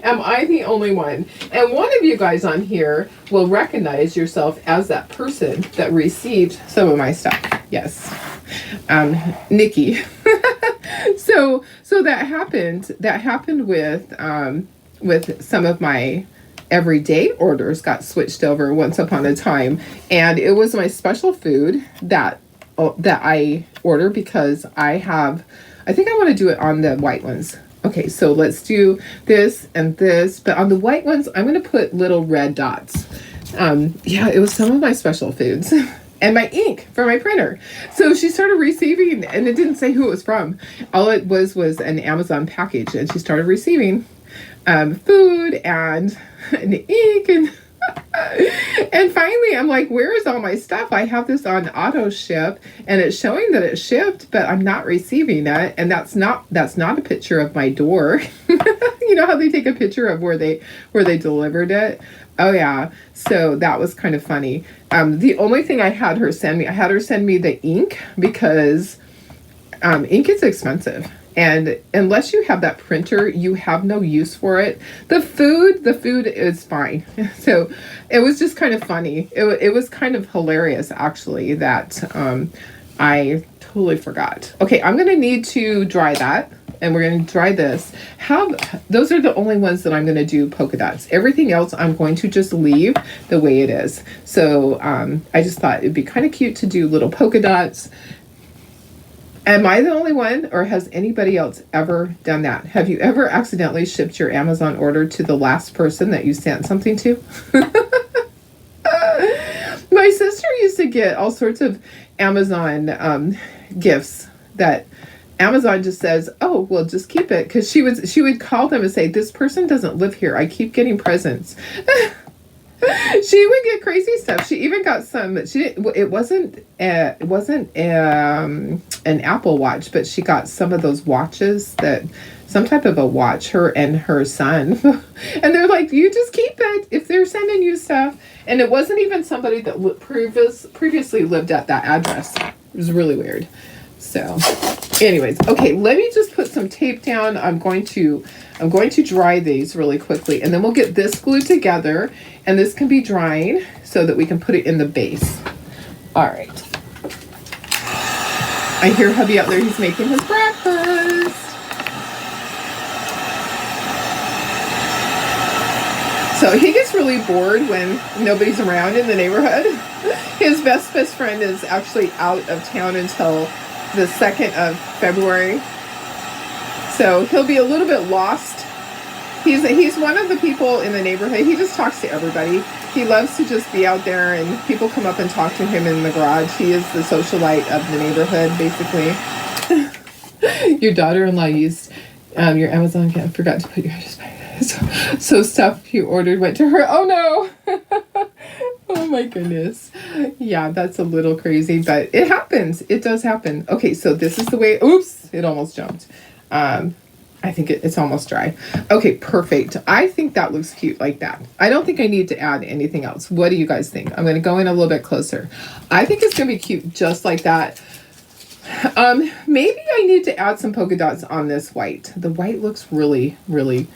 Am I the only one? And one of you guys on here will recognize yourself as that person that received some of my stuff. Yes. Nikki. So that happened with some of my everyday orders got switched over once upon a time, and it was my special food that I order because I think I want to do it on the white ones. Okay, so let's do this and this, but on the white ones I'm going to put little red dots. It was some of my special foods. And my ink for my printer. So she started receiving, and it didn't say who it was from. All it was an Amazon package, and she started receiving food and ink, and finally I'm like, where is all my stuff? I have this on auto ship, and it's showing that it shipped, but I'm not receiving it, and that's not a picture of my door. You know how they take a picture of where they delivered it? Oh yeah, so that was kind of funny. The only thing I had her send me the ink, because ink is expensive. And unless you have that printer, you have no use for it. The food is fine. So it was just kind of funny. It was kind of hilarious, actually, that I totally forgot. Okay, I'm going to need to dry that. And we're going to dry this. Those are the only ones that I'm going to do polka dots. Everything else I'm going to just leave the way it is. So I just thought it'd be kind of cute to do little polka dots. Am I the only one, or has anybody else ever done that? Have you ever accidentally shipped your Amazon order to the last person that you sent something to? My sister used to get all sorts of Amazon gifts that Amazon just says, oh, well, just keep it. Because she would call them and say, this person doesn't live here. I keep getting presents. She would get crazy stuff. She even got some. It wasn't an Apple Watch, but she got some of those watches, some type of a watch, her and her son. And they're like, you just keep it if they're sending you stuff. And it wasn't even somebody that previously lived at that address. It was really weird. So anyways, okay, let me just put some tape down. I'm going to dry these really quickly, and then we'll get this glued together, and this can be drying so that we can put it in the base. All right. I hear hubby out there. He's making his breakfast. So he gets really bored when nobody's around in the neighborhood. His best friend is actually out of town until the 2nd of February. So he'll be a little bit lost. He's one of the people in the neighborhood. He just talks to everybody. He loves to just be out there, and people come up and talk to him in the garage. He is the socialite of the neighborhood, basically. Your daughter-in-law used your Amazon account, forgot to put your address back. So stuff you ordered went to her. Oh no. Oh my goodness. Yeah, that's a little crazy, but it happens. It does happen. Okay, so this is the way. Oops, it almost jumped. I think it's almost dry. Okay, perfect. I think that looks cute like that. I don't think I need to add anything else. What do you guys think? I'm going to go in a little bit closer. I think it's going to be cute just like that. Maybe I need to add some polka dots on this white. The white looks really, really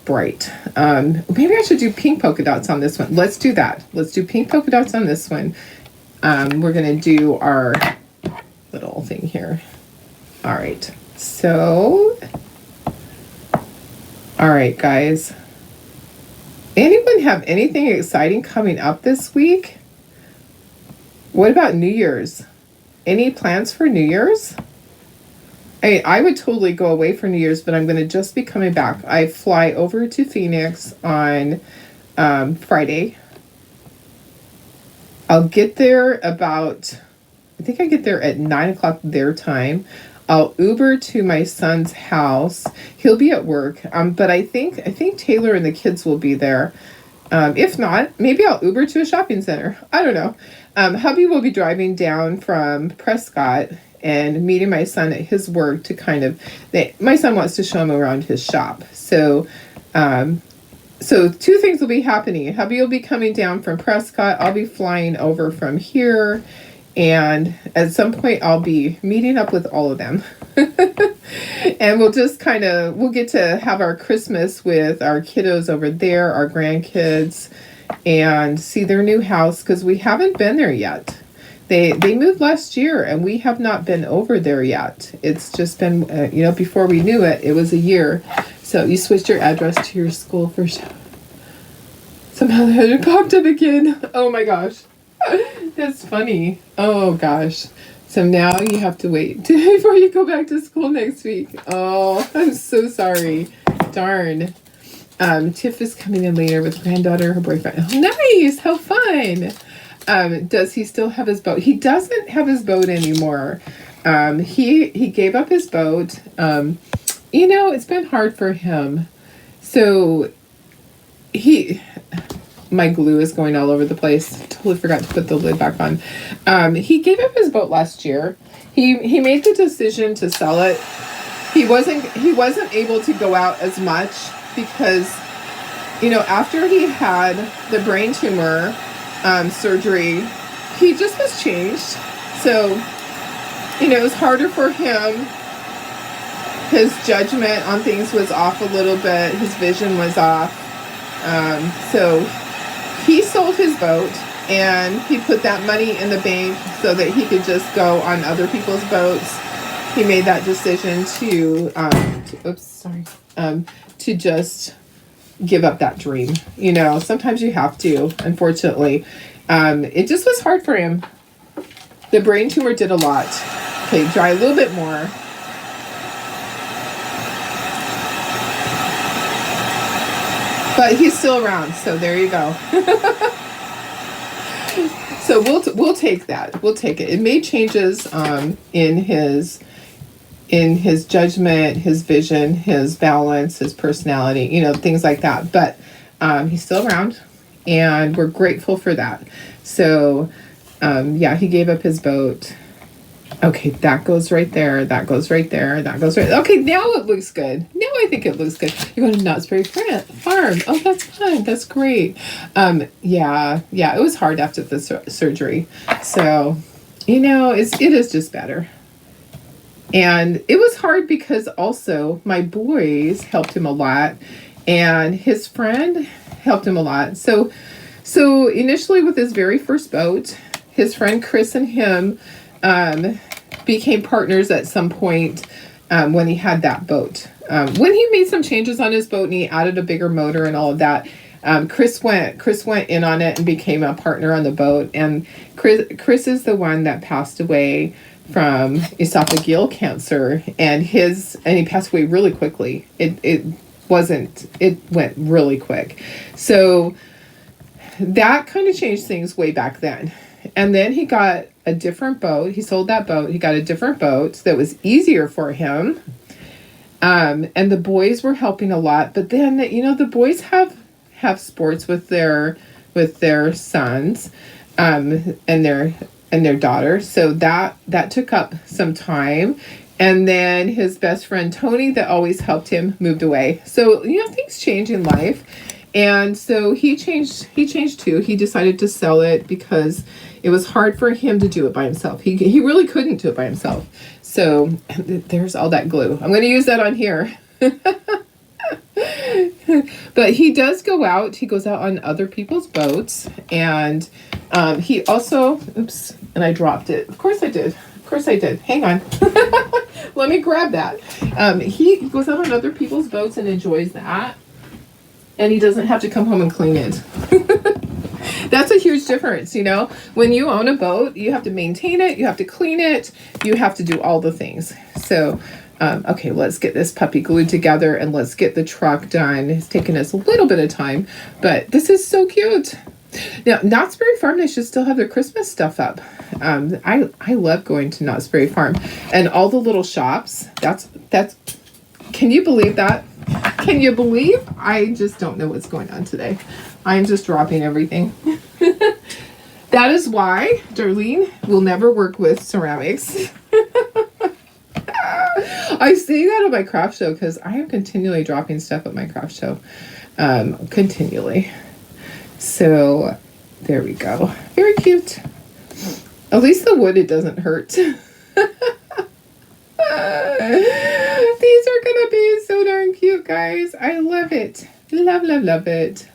bright. Maybe I should do pink polka dots on this one. Let's do that. Let's do pink polka dots on this one. We're going to do our little thing here. All right. So, all right, guys. Anyone have anything exciting coming up this week? What about New Year's? Any plans for New Year's? I would totally go away for New Year's, but I'm going to just be coming back. I fly over to Phoenix on Friday. I'll get there about, I think I get there at 9 o'clock their time. I'll Uber to my son's house. He'll be at work, but I think Taylor and the kids will be there. If not, maybe I'll Uber to a shopping center. I don't know. Hubby will be driving down from Prescott and meeting my son at his work to my son wants to show him around his shop. So two things will be happening. Hubby will be coming down from Prescott. I'll be flying over from here. And at some point I'll be meeting up with all of them. And we'll just we'll get to have our Christmas with our kiddos over there, our grandkids, and see their new house because we haven't been there yet. They moved last year and we have not been over there yet. It's just been, before we knew it, it was a year. So you switched your address to your school first. Somehow it popped up again. Oh my gosh. That's funny. Oh gosh. So now you have to wait before you go back to school next week. Oh, I'm so sorry. Darn. Tiff is coming in later with granddaughter, her boyfriend. Oh, nice. How fun. Does he still have his boat? He doesn't have his boat anymore. He gave up his boat. It's been hard for him. So my glue is going all over the place. Totally forgot to put the lid back on. He gave up his boat last year. He made the decision to sell it. He wasn't able to go out as much because, after he had the brain tumor surgery, he just was changed. So, it was harder for him. His judgment on things was off a little bit. His vision was off. So he sold his boat and he put that money in the bank so that he could just go on other people's boats. He made that decision to just give up that dream. Sometimes you have to, unfortunately. It just was hard for him. The brain tumor did a lot. Okay, dry a little bit more. But he's still around, so there you go. So we'll take that. We'll take it. It made changes in his judgment, his vision, his balance, his personality, things like that. But he's still around, and we're grateful for that. So he gave up his boat. Okay, that goes right there. That goes right there. That goes right. Okay, now it looks good. Now I think it looks good. You're going to Knott's Farm. Oh, that's fun. That's great. It was hard after the surgery. So, it is just better. And it was hard because also my boys helped him a lot, and his friend helped him a lot. So initially with his very first boat, his friend Chris and him became partners at some point when he had that boat. When he made some changes on his boat and he added a bigger motor and all of that, Chris went in on it and became a partner on the boat. And Chris is the one that passed away from esophageal cancer, and he passed away really quickly. It went really quick. So that kind of changed things way back then. And then he got a different boat. He sold that boat. He got a different boat that was easier for him. And the boys were helping a lot. But then, the boys have sports with their sons, and their daughters. So that took up some time. And then his best friend Tony, that always helped him, moved away. So things change in life. And so he changed too. He decided to sell it because it was hard for him to do it by himself. He really couldn't do it by himself. So there's all that glue. I'm going to use that on here. But he does go out. He goes out on other people's boats. And he also, oops, and I dropped it. Of course I did. Hang on. Let me grab that. He goes out on other people's boats and enjoys that. And he doesn't have to come home and clean it. That's a huge difference, When you own a boat, you have to maintain it, you have to clean it, you have to do all the things. So, okay, let's get this puppy glued together and let's get the truck done. It's taken us a little bit of time, but this is so cute. Now, Knott's Berry Farm, they should still have their Christmas stuff up. I love going to Knott's Berry Farm and all the little shops. That's. Can you believe that? Can you believe? I just don't know what's going on today. I'm just dropping everything. That is why Darlene will never work with ceramics. I say that at my craft show because I am continually dropping stuff at my craft show. Continually. So there we go. Very cute. At least the wood, it doesn't hurt. These are gonna be so darn cute, guys. I love it. Love it.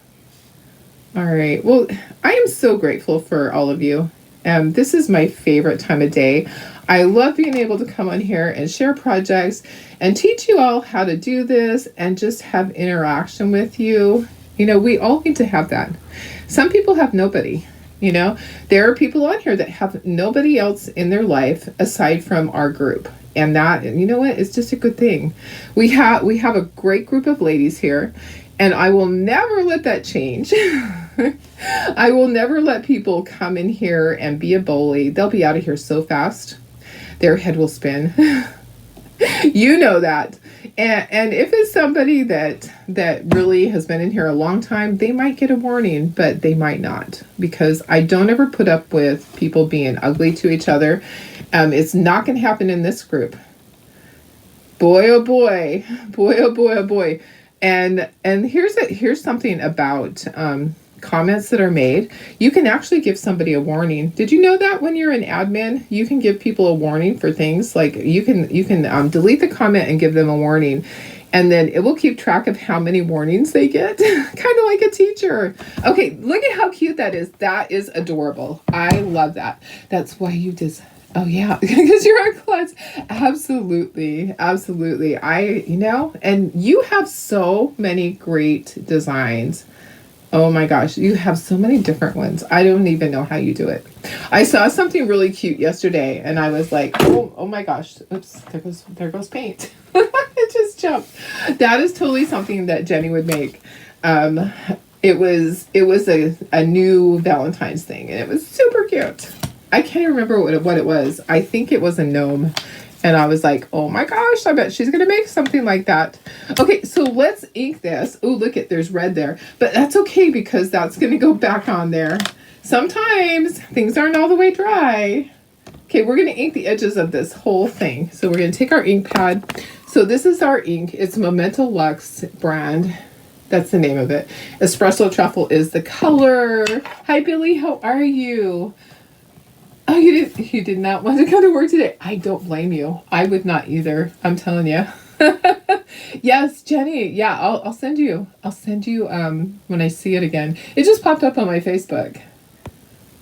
All right. Well, I am so grateful for all of you. This is my favorite time of day. I love being able to come on here and share projects and teach you all how to do this and just have interaction with you. We all need to have that. Some people have nobody. There are people on here that have nobody else in their life aside from our group. And that, it's just a good thing. We have a great group of ladies here, and I will never let that change. I will never let people come in here and be a bully. They'll be out of here so fast. Their head will spin. You know that. And if it's somebody that really has been in here a long time, they might get a warning, but they might not, because I don't ever put up with people being ugly to each other. It's not going to happen in this group. Boy, oh boy. And here's something about comments that are made. You can actually give somebody a warning. Did you know that when you're an admin, you can give people a warning for things? Like you can delete the comment and give them a warning, and then it will keep track of how many warnings they get. Kind of like a teacher. Okay, look at how cute that is. That is adorable. I love that. That's why you just... Oh yeah, because you're a klutz. Absolutely. And you have so many great designs. Oh my gosh, you have so many different ones. I don't even know how you do it. I saw something really cute yesterday and I was like, oh my gosh. Oops, there goes paint. It just jumped. That is totally something that Jenny would make. It was a new Valentine's thing and it was super cute. I can't remember what it was. I think it was a gnome. And I was like, oh my gosh, I bet she's going to make something like that. Okay, so let's ink this. Oh, look there's red there. But that's okay because that's going to go back on there. Sometimes things aren't all the way dry. Okay, we're going to ink the edges of this whole thing. So we're going to take our ink pad. So this is our ink. It's Memento Luxe brand. That's the name of it. Espresso Truffle is the color. Hi, Billy. How are you? Oh, you did not want to go to work today. I don't blame you. I would not either. I'm telling you. Yes, Jenny. Yeah, I'll send you. When I see it again. It just popped up on my Facebook.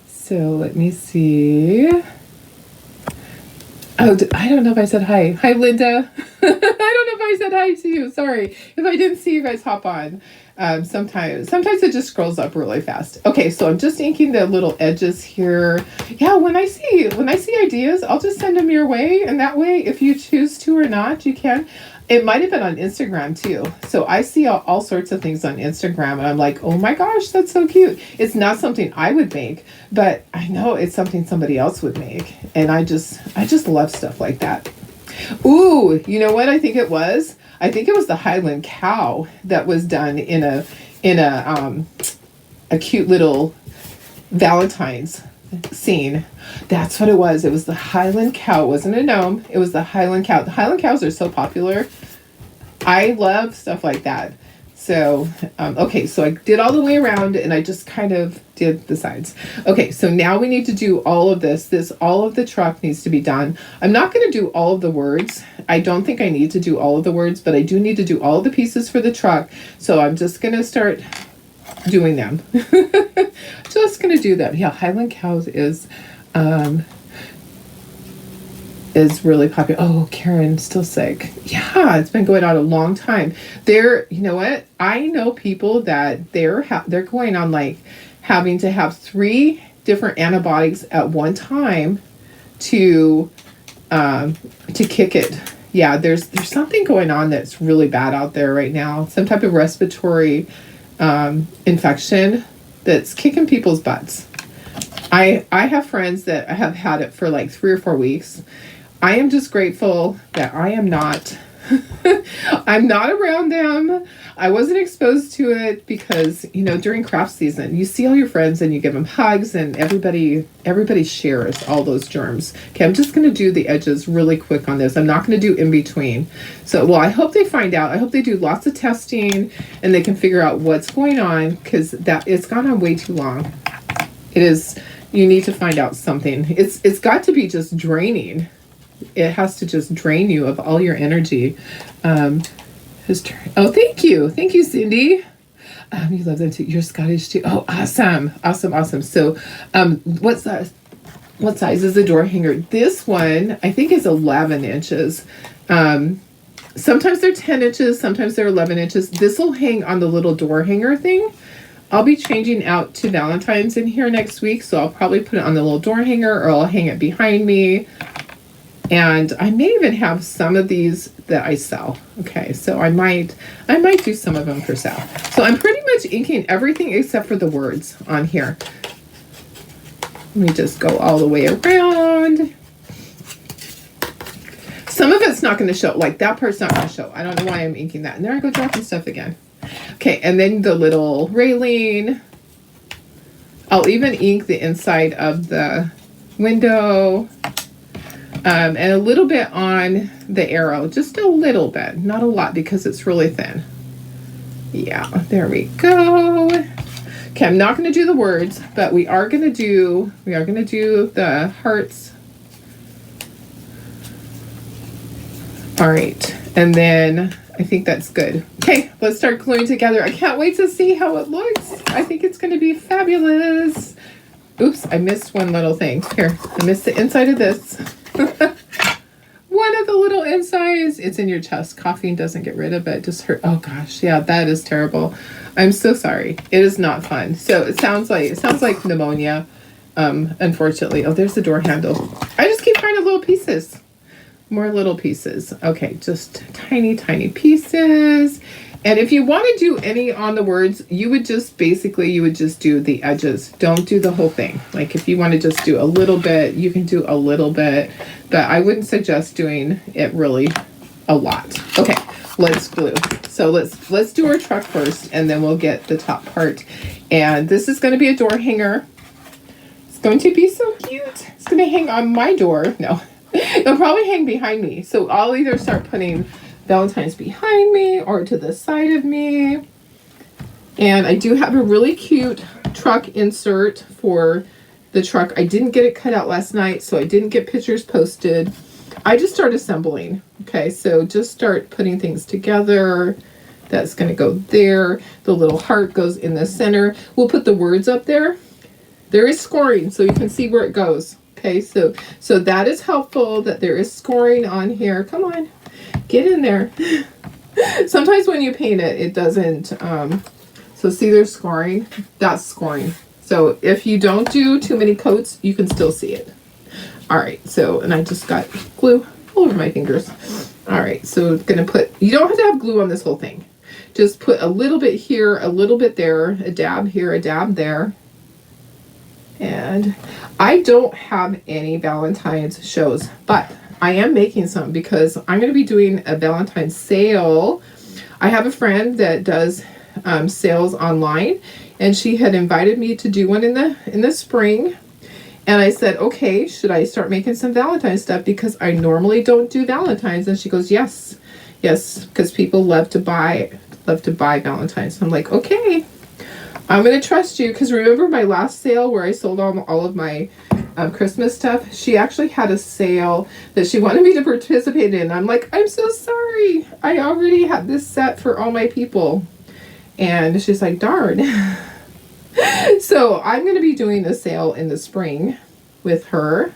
So let me see. Oh, I don't know if I said hi. Hi, Linda. I don't know if I said hi to you. Sorry if I didn't see you guys hop on. Sometimes it just scrolls up really fast. Okay, so I'm just inking the little edges here. Yeah, when I see ideas, I'll just send them your way, and that way, if you choose to or not, you can. It might have been on Instagram too. So I see all sorts of things on Instagram, and I'm like, oh my gosh, that's so cute. It's not something I would make, but I know it's something somebody else would make, and I just love stuff like that. Ooh, you know what I think it was? I think it was the Highland cow that was done in a cute little Valentine's scene. That's what it was. It was the Highland cow. It wasn't a gnome. It was the Highland cow. The Highland cows are so popular. I love stuff like that. So, okay, so I did all the way around and I just kind of did the sides. Okay, so now we need to do all of this. All of the truck needs to be done. I'm not going to do all of the words. I don't think I need to do all of the words, but I do need to do all of the pieces for the truck. So I'm just going to start doing them. Just going to do them. Yeah, Highland Cows is really popular. Oh, Karen's still sick. Yeah, it's been going on a long time. You know what? I know people that they're going on like having to have 3 different antibiotics at one time to kick it. Yeah, there's something going on that's really bad out there right now. Some type of respiratory infection that's kicking people's butts. I have friends that have had it for like 3 or 4 weeks. I am just grateful that I am not I'm not around them. I wasn't exposed to it because, you know, during craft season, you see all your friends and you give them hugs and everybody shares all those germs. Okay, I'm just going to do the edges really quick on this. I'm not going to do in between. So, well, I hope they find out. I hope they do lots of testing and they can figure out what's going on because it's gone on way too long. It is, you need to find out something. It's got to be just draining. It has to just drain you of all your energy. Oh, thank you, Cindy. You love them too. You're Scottish too. Oh, awesome. So, what size is the door hanger? This one I think is 11 inches. Sometimes they're 10 inches. Sometimes they're 11 inches. This will hang on the little door hanger thing. I'll be changing out to Valentine's in here next week, so I'll probably put it on the little door hanger, or I'll hang it behind me. And I may even have some of these that I sell. Okay, so I might do some of them for sale. So I'm pretty much inking everything except for the words on here. Let me just go all the way around. Some of it's not going to show, like that part's not going to show. I don't know why I'm inking that. And there I go dropping stuff again. Okay, and then the little railing. I'll even ink the inside of the window. And a little bit on the arrow, just a little bit, not a lot because it's really thin. Yeah, there we go. Okay, I'm not going to do the words, but we are going to do the hearts. All right, and then I think that's good. Okay, let's start gluing together. I can't wait to see how it looks. I think it's going to be fabulous. Oops, I missed one little thing. Here, I missed the inside of this. One of the little insides. It's in your chest. Coughing doesn't get rid of it. Just hurt. Oh gosh, yeah, that is terrible. I'm so sorry. It is not fun. So it sounds like pneumonia. Unfortunately. Oh, there's the door handle. I just keep finding little pieces. More little pieces. Okay, just tiny pieces. And if you want to do any on the words, you would just do the edges. Don't do the whole thing. Like if you want to just do a little bit, you can do a little bit, but I wouldn't suggest doing it really a lot. Okay, let's glue. So let's do our truck first and then we'll get the top part. And this is going to be a door hanger. It's going to be so cute. It's going to hang on my door. No, it'll probably hang behind me. So I'll either start putting Valentine's behind me or to the side of me. And I do have a really cute truck insert for the truck. I didn't get it cut out last night, so I didn't get pictures posted. I just start assembling. Okay, so just start putting things together. That's going to go there. The little heart goes in the center. We'll put the words up there. There is scoring, so you can see where it goes. Okay, so that is helpful that there is scoring on here. Come on, get in there. Sometimes when you paint it, it doesn't, so see there's scoring, that's scoring. So if you don't do too many coats, you can still see it. All right, so, and I just got glue all over my fingers. All right, so gonna put, you don't have to have glue on this whole thing. Just put a little bit here, a little bit there, a dab here, a dab there. And I don't have any Valentine's shows, but I am making some because I'm going to be doing a Valentine's sale. I have a friend that does sales online, and she had invited me to do one in the spring. And I said, okay, should I start making some Valentine's stuff because I normally don't do Valentine's? And she goes, yes, because people love to buy Valentine's. I'm like, okay, I'm going to trust you, because remember my last sale where I sold all of my Christmas stuff? She actually had a sale that she wanted me to participate in. I'm like, I'm so sorry. I already had this set for all my people. And she's like, darn. So I'm going to be doing a sale in the spring with her.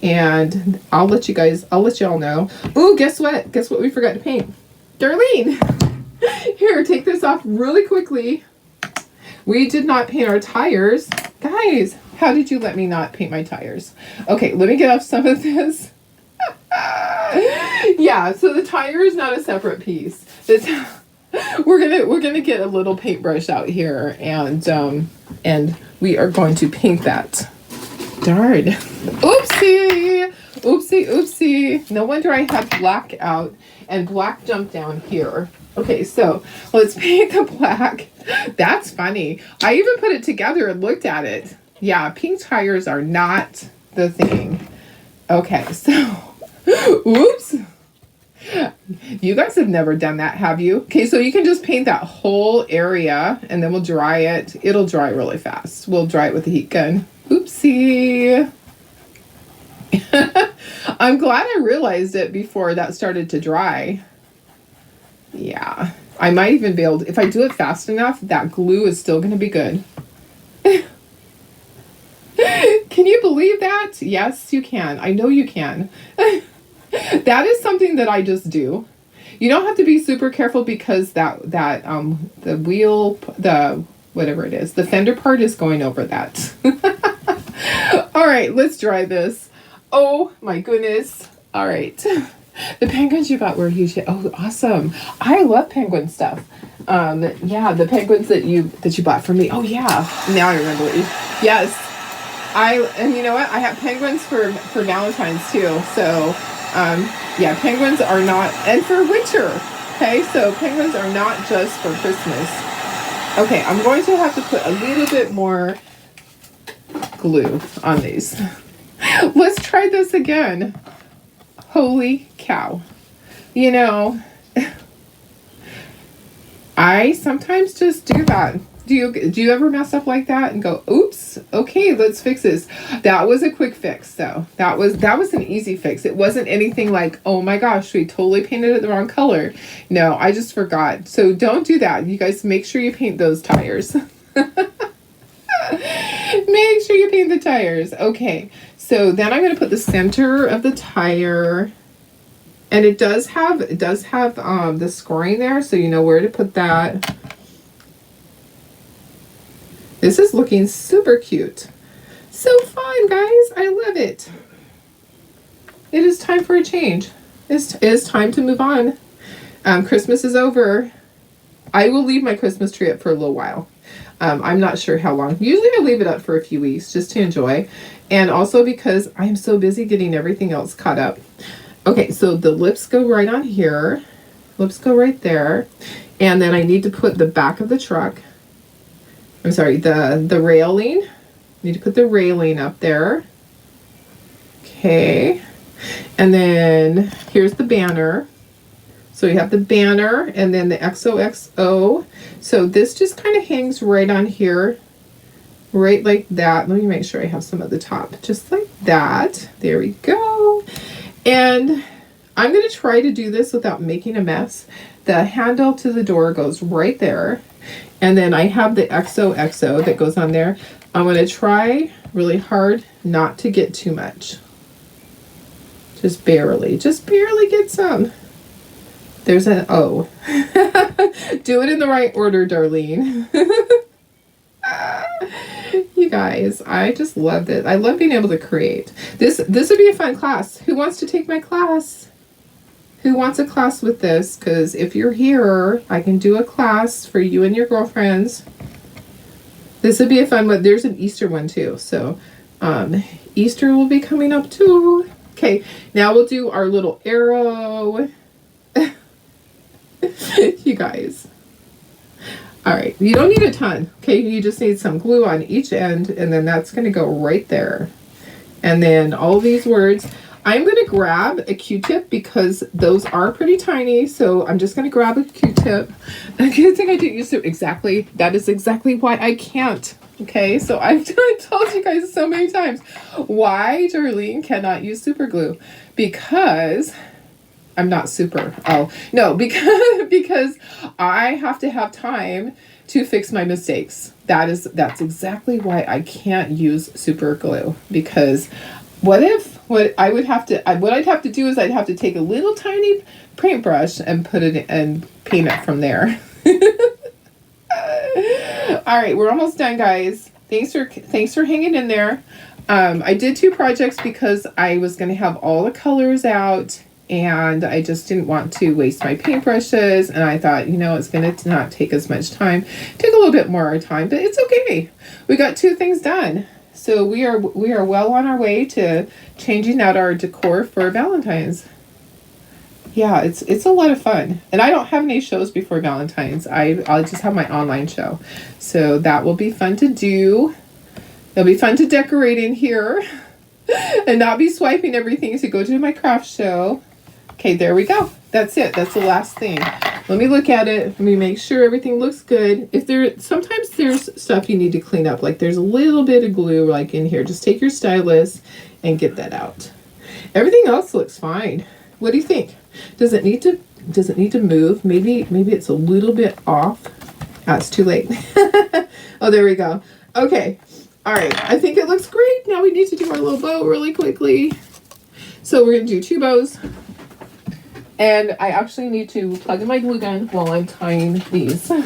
And I'll let y'all know. Ooh, guess what? Guess what we forgot to paint? Darlene. Here, take this off really quickly. We did not paint our tires. Guys, how did you let me not paint my tires? Okay, let me get off some of this. Yeah, so the tire is not a separate piece. We're gonna get a little paintbrush out here, and we are going to paint that. Darn. Oopsie. Oopsie. No wonder I had black out and black jumped down here. Okay, so let's paint the black. That's funny. I even put it together and looked at it. Yeah, pink tires are not the thing. Okay, so, oops. You guys have never done that, have you? Okay, so you can just paint that whole area and then we'll dry it. It'll dry really fast. We'll dry it with the heat gun. Oopsie. I'm glad I realized it before that started to dry. Yeah, I might even be able to, if I do it fast enough, that glue is still going to be good. Can you believe that? Yes, you can. I know you can. That is something that I just do. You don't have to be super careful because the wheel, whatever it is, the fender part is going over that. All right, let's dry this. Oh my goodness. All right. The penguins you got were huge. Oh, awesome. I love penguin stuff. Yeah, the penguins that you bought for me. Oh yeah. Now I remember what you, yes. And you know what? I have penguins for Valentine's too. So, yeah, penguins are not, and for winter. Okay. So penguins are not just for Christmas. Okay. I'm going to have to put a little bit more glue on these. Let's try this again. Holy cow. You know, I sometimes just do that. Do you ever mess up like that and go, oops, okay, let's fix this. That was a quick fix though. That was an easy fix. It wasn't anything like, oh my gosh, we totally painted it the wrong color. No, I just forgot. So don't do that. You guys make sure you paint those tires. Make sure you paint the tires. Okay. So then I'm going to put the center of the tire, and it does have the scoring there, so you know where to put that. This is looking super cute. So fun, guys. I love it. It is time for a change. It is time to move on. Christmas is over. I will leave my Christmas tree up for a little while. I'm not sure how long. Usually I leave it up for a few weeks just to enjoy. And also because I'm so busy getting everything else caught up. Okay, so the lips go right on here. Lips go right there. And then I need to put the back of the truck. I'm sorry, the railing. Need to put the railing up there. Okay. And then here's the banner. So you have the banner and then the XOXO. So this just kind of hangs right on here. Right like that. Let me make sure I have some at the top. Just like that. There we go. And I'm going to try to do this without making a mess. The handle to the door goes right there. And then I have the XOXO that goes on there. I'm going to try really hard not to get too much. Just barely get some. There's an O. Do it in the right order, Darlene. You guys, I just love it. I love being able to create. This would be a fun class. Who wants to take my class? Who wants a class with this? Because if you're here, I can do a class for you and your girlfriends. This would be a fun one. There's an Easter one too. So Easter will be coming up too. Okay, now we'll do our little arrow. You guys. All right, you don't need a ton. Okay, you just need some glue on each end, and then that's going to go right there. And then all these words. I'm going to grab a Q-tip because those are pretty tiny. So I'm just going to grab a Q-tip. A good thing I didn't use it exactly. That is exactly why I can't. Okay, so I've told you guys so many times why Darlene cannot use super glue. Because I'm not super. Oh, no, because I have to have time to fix my mistakes. That's exactly why I can't use super glue. Because what I'd have to do is I'd have to take a little tiny paintbrush and put it and paint it from there. All right, we're almost done, guys. Thanks for hanging in there. I did 2 projects because I was going to have all the colors out, and I just didn't want to waste my paintbrushes. And I thought, it's going to not take as much time. Take a little bit more time, but it's okay. We got 2 things done. So we are well on our way to changing out our decor for Valentine's. Yeah, it's a lot of fun. And I don't have any shows before Valentine's. I'll just have my online show. So that will be fun to do. It'll be fun to decorate in here and not be swiping everything to go to my craft show. Okay, there we go. That's it. That's the last thing. Let me look at it. Let me make sure everything looks good. Sometimes there's stuff you need to clean up. Like there's a little bit of glue like in here. Just take your stylus and get that out. Everything else looks fine. What do you think? Does it need to move? Maybe it's a little bit off. Ah, it's too late. Oh, there we go. Okay. All right. I think it looks great. Now we need to do our little bow really quickly. So we're going to do 2 bows. And I actually need to plug in my glue gun while I'm tying these. And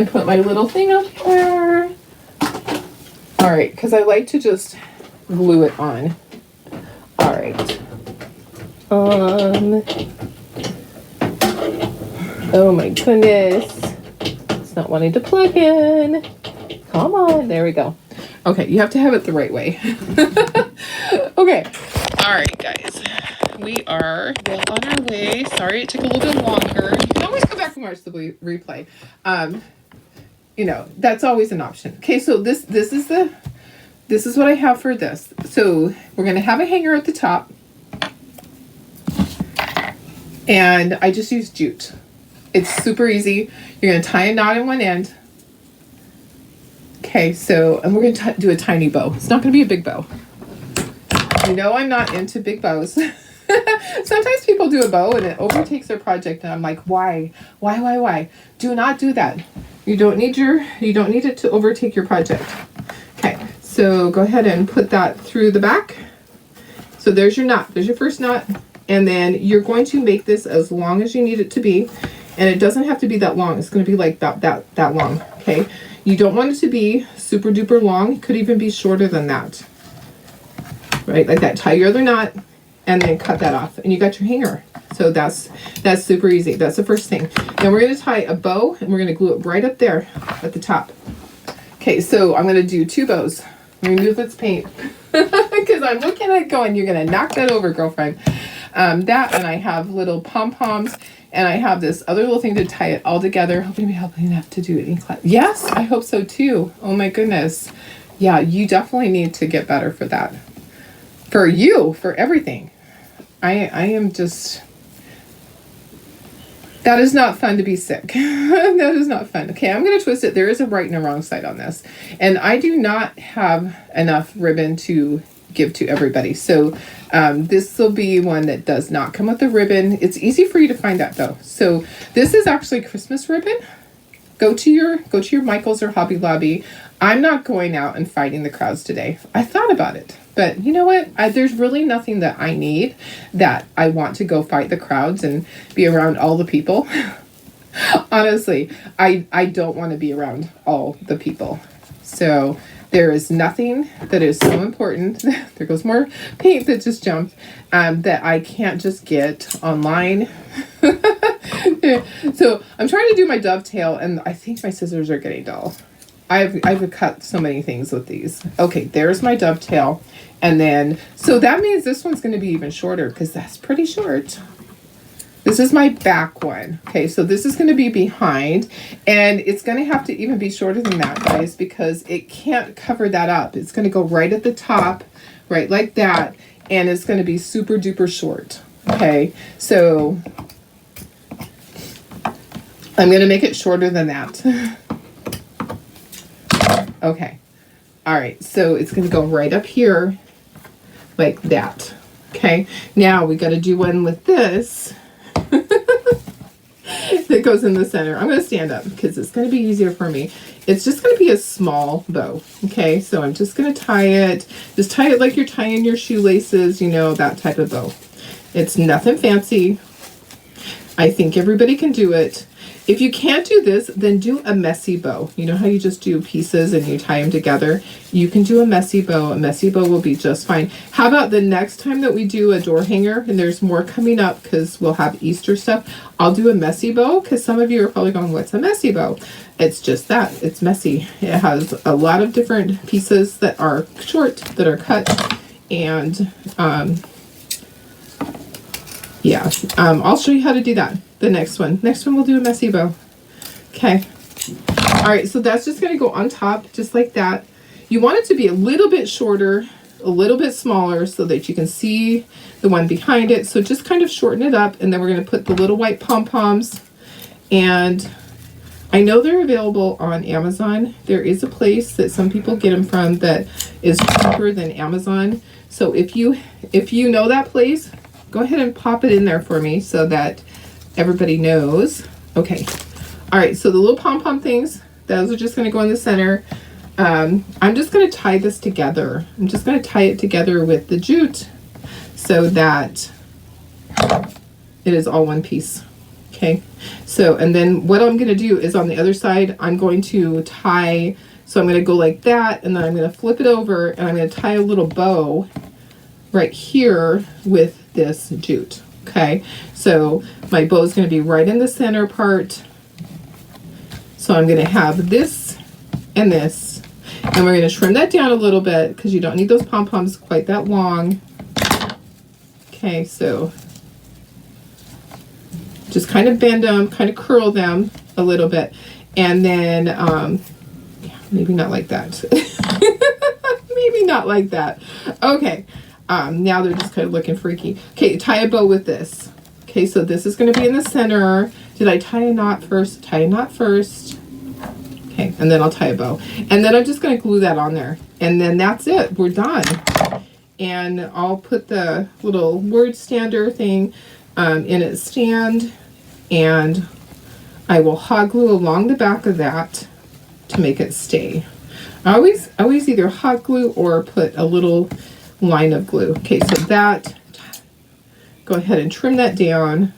put my little thing up there. All right, because I like to just glue it on. All right. Oh my goodness. It's not wanting to plug in. Come on, there we go. Okay, you have to have it the right way. Okay. All right, guys. We are well on our way. Sorry it took a little bit longer. You can always go back and watch the replay. That's always an option. Okay, so this is what I have for this. So we're gonna have a hanger at the top. And I just use jute. It's super easy. You're gonna tie a knot in one end. Okay, and we're gonna do a tiny bow. It's not gonna be a big bow. I'm not into big bows. Sometimes people do a bow and it overtakes their project, and I'm like, why? Do not do that. You don't need it to overtake your project. Okay, so go ahead and put that through the back. So there's your knot. There's your first knot. And then you're going to make this as long as you need it to be. And it doesn't have to be that long. It's going to be like that long. Okay. You don't want it to be super duper long. It could even be shorter than that. Right? Like that. Tie your other knot and then cut that off. And you got your hanger. So that's super easy. That's the first thing. Then we're going to tie a bow and we're going to glue it right up there at the top. Okay. So I'm going to do 2 bows. Remove its paint. Because I'm looking at it going, you're going to knock that over, girlfriend. That, and I have little pom-poms, and I have this other little thing to tie it all together. Hoping to be helping enough to do it in class. Yes, I hope so too. Oh my goodness. Yeah, you definitely need to get better for that. For you, for everything. I am just... That is not fun to be sick. That is not fun. Okay, I'm going to twist it. There is a right and a wrong side on this. And I do not have enough ribbon to give to everybody. So this will be one that does not come with a ribbon. It's easy for you to find that though. So this is actually Christmas ribbon. go to your Michael's or Hobby Lobby. I'm not going out and fighting the crowds today. I thought about it, but you know what? There's really nothing that I need that I want to go fight the crowds and be around all the people. Honestly, I don't want to be around all the people. So there is nothing that is so important. There goes more paint that just jumped, that I can't just get online. So I'm trying to do my dovetail, and I think my scissors are getting dull. I've cut so many things with these. Okay, there's my dovetail. And then, so that means this one's going to be even shorter because that's pretty short. This is my back one. Okay, so this is going to be behind, and it's going to have to even be shorter than that, guys, because it can't cover that up. It's going to go right at the top, right like that, and it's going to be super duper short. Okay, so I'm going to make it shorter than that. Okay, all right, so it's going to go right up here like that. Okay, now we got to do one with this. That goes in the center. I'm going to stand up because it's going to be easier for me. It's just going to be a small bow. Okay, so I'm just going to tie it. Just tie it like you're tying your shoelaces, you know, that type of bow. It's nothing fancy. I think everybody can do it. If you can't do this, then do a messy bow. You know how you just do pieces and you tie them together? You can do a messy bow. A messy bow will be just fine. How about the next time that we do a door hanger, and there's more coming up because we'll have Easter stuff, I'll do a messy bow, because some of you are probably going, what's a messy bow? It's just that. It's messy. It has a lot of different pieces that are short, that are cut, and yeah, I'll show you how to do that. The next one we'll do a messy bow. Okay. All right, so that's just going to go on top just like that. You want it to be a little bit shorter, a little bit smaller, so that you can see the one behind it. So just kind of shorten it up, and then we're going to put the little white pom-poms. And I know they're available on Amazon. There is a place that some people get them from that is cheaper than Amazon. So if you know that place, go ahead and pop it in there for me so that everybody knows. Okay. All right, so the little pom-pom things, those are just going to go in the center. I'm just going to tie this together. I'm just going to tie it together with the jute so that it is all one piece. Okay. So, and then what I'm going to do is on the other side, I'm going to tie, so I'm going to go like that, and then I'm going to flip it over, and I'm going to tie a little bow right here with this jute. Okay, so my bow is going to be right in the center part. So I'm going to have this and this, and we're going to trim that down a little bit because you don't need those pom-poms quite that long. Okay, so just kind of bend them, kind of curl them a little bit, and then yeah, maybe not like that. Maybe not like that. Okay. Now they're just kind of looking freaky. Okay, tie a bow with this. Okay, so this is going to be in the center. Did I tie a knot first? Tie a knot first. Okay, and then I'll tie a bow. And then I'm just going to glue that on there. And then that's it. We're done. And I'll put the little word stander thing in its stand. And I will hot glue along the back of that to make it stay. I always either hot glue or put a little line of glue. Okay, so that, go ahead and trim that down,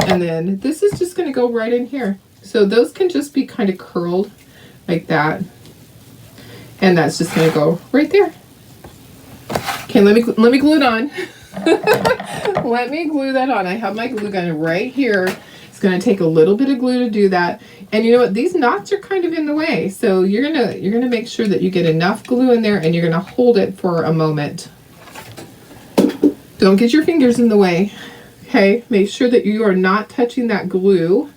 and then this is just going to go right in here. So those can just be kind of curled like that, and that's just going to go right there. Okay, let me glue it on. Let me glue that on. I have my glue gun right here. It's going to take a little bit of glue to do that. And you know what? These knots are kind of in the way. So you're gonna make sure that you get enough glue in there, and you're gonna hold it for a moment. Don't get your fingers in the way. Okay, make sure that you are not touching that glue,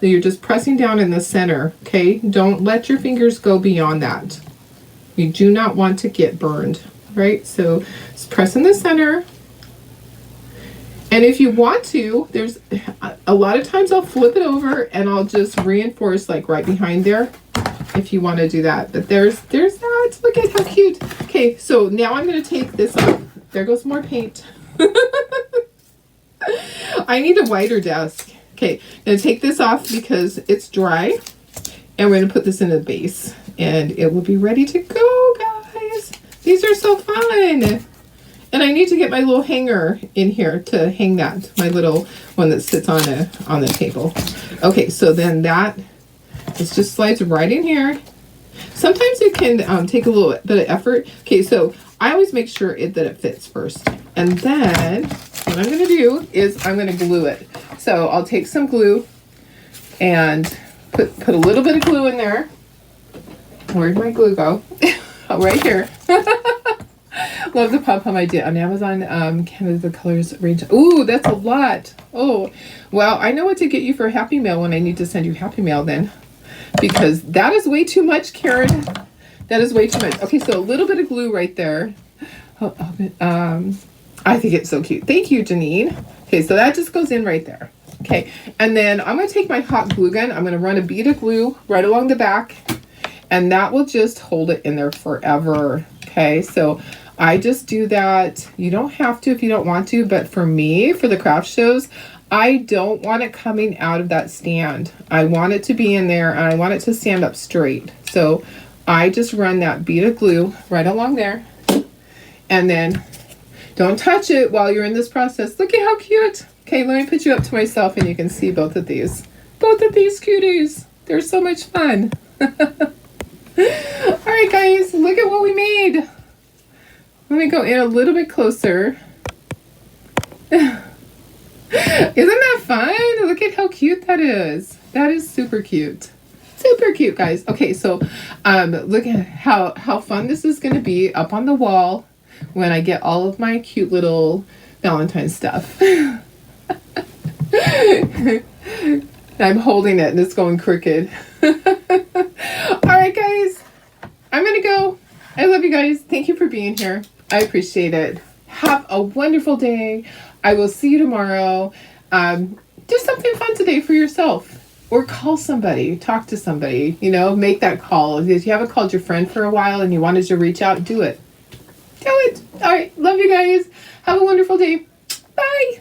that you're just pressing down in the center. Okay, don't let your fingers go beyond that. You do not want to get burned, right? So just press in the center. And if you want to, there's a lot of times I'll flip it over and I'll just reinforce like right behind there if you want to do that. But there's that. Look at how cute. Okay, so now I'm going to take this off. There goes more paint. I need a wider desk. Okay, I'm going to take this off because it's dry. And we're going to put this in the base. And it will be ready to go, guys. These are so fun. And I need to get my little hanger in here to hang that. My little one that sits on the table. Okay, so then this just slides right in here. Sometimes it can take a little bit of effort. Okay, so I always make sure that it fits first. And then what I'm going to do is I'm going to glue it. So I'll take some glue and put a little bit of glue in there. Where'd my glue go? Oh, right here. Love the pom-pom I did on Amazon. Canada Colors range. Ooh, that's a lot. Oh, well, I know what to get you for Happy Mail when I need to send you Happy Mail then. Because that is way too much, Karen. That is way too much. Okay, so a little bit of glue right there. I think it's so cute. Thank you, Janine. Okay, so that just goes in right there. Okay, and then I'm going to take my hot glue gun. I'm going to run a bead of glue right along the back. And that will just hold it in there forever. Okay, so I just do that. You don't have to if you don't want to. But for me, for the craft shows, I don't want it coming out of that stand. I want it to be in there and I want it to stand up straight. So I just run that bead of glue right along there. And then don't touch it while you're in this process. Look at how cute. Okay, let me put you up to myself and you can see both of these. Both of these cuties. They're so much fun. All right, guys, look at what we made. Let me go in a little bit closer. Isn't that fun? Look at how cute that is. That is super cute. Super cute, guys. Okay, so look at how fun this is going to be up on the wall when I get all of my cute little Valentine stuff. I'm holding it and it's going crooked. All right, guys, I'm going to go. I love you guys. Thank you for being here. I appreciate it. Have a wonderful day. I will see you tomorrow. Do something fun today for yourself or call somebody, talk to somebody, make that call. If you haven't called your friend for a while and you wanted to reach out, do it. Do it. All right. Love you guys. Have a wonderful day. Bye.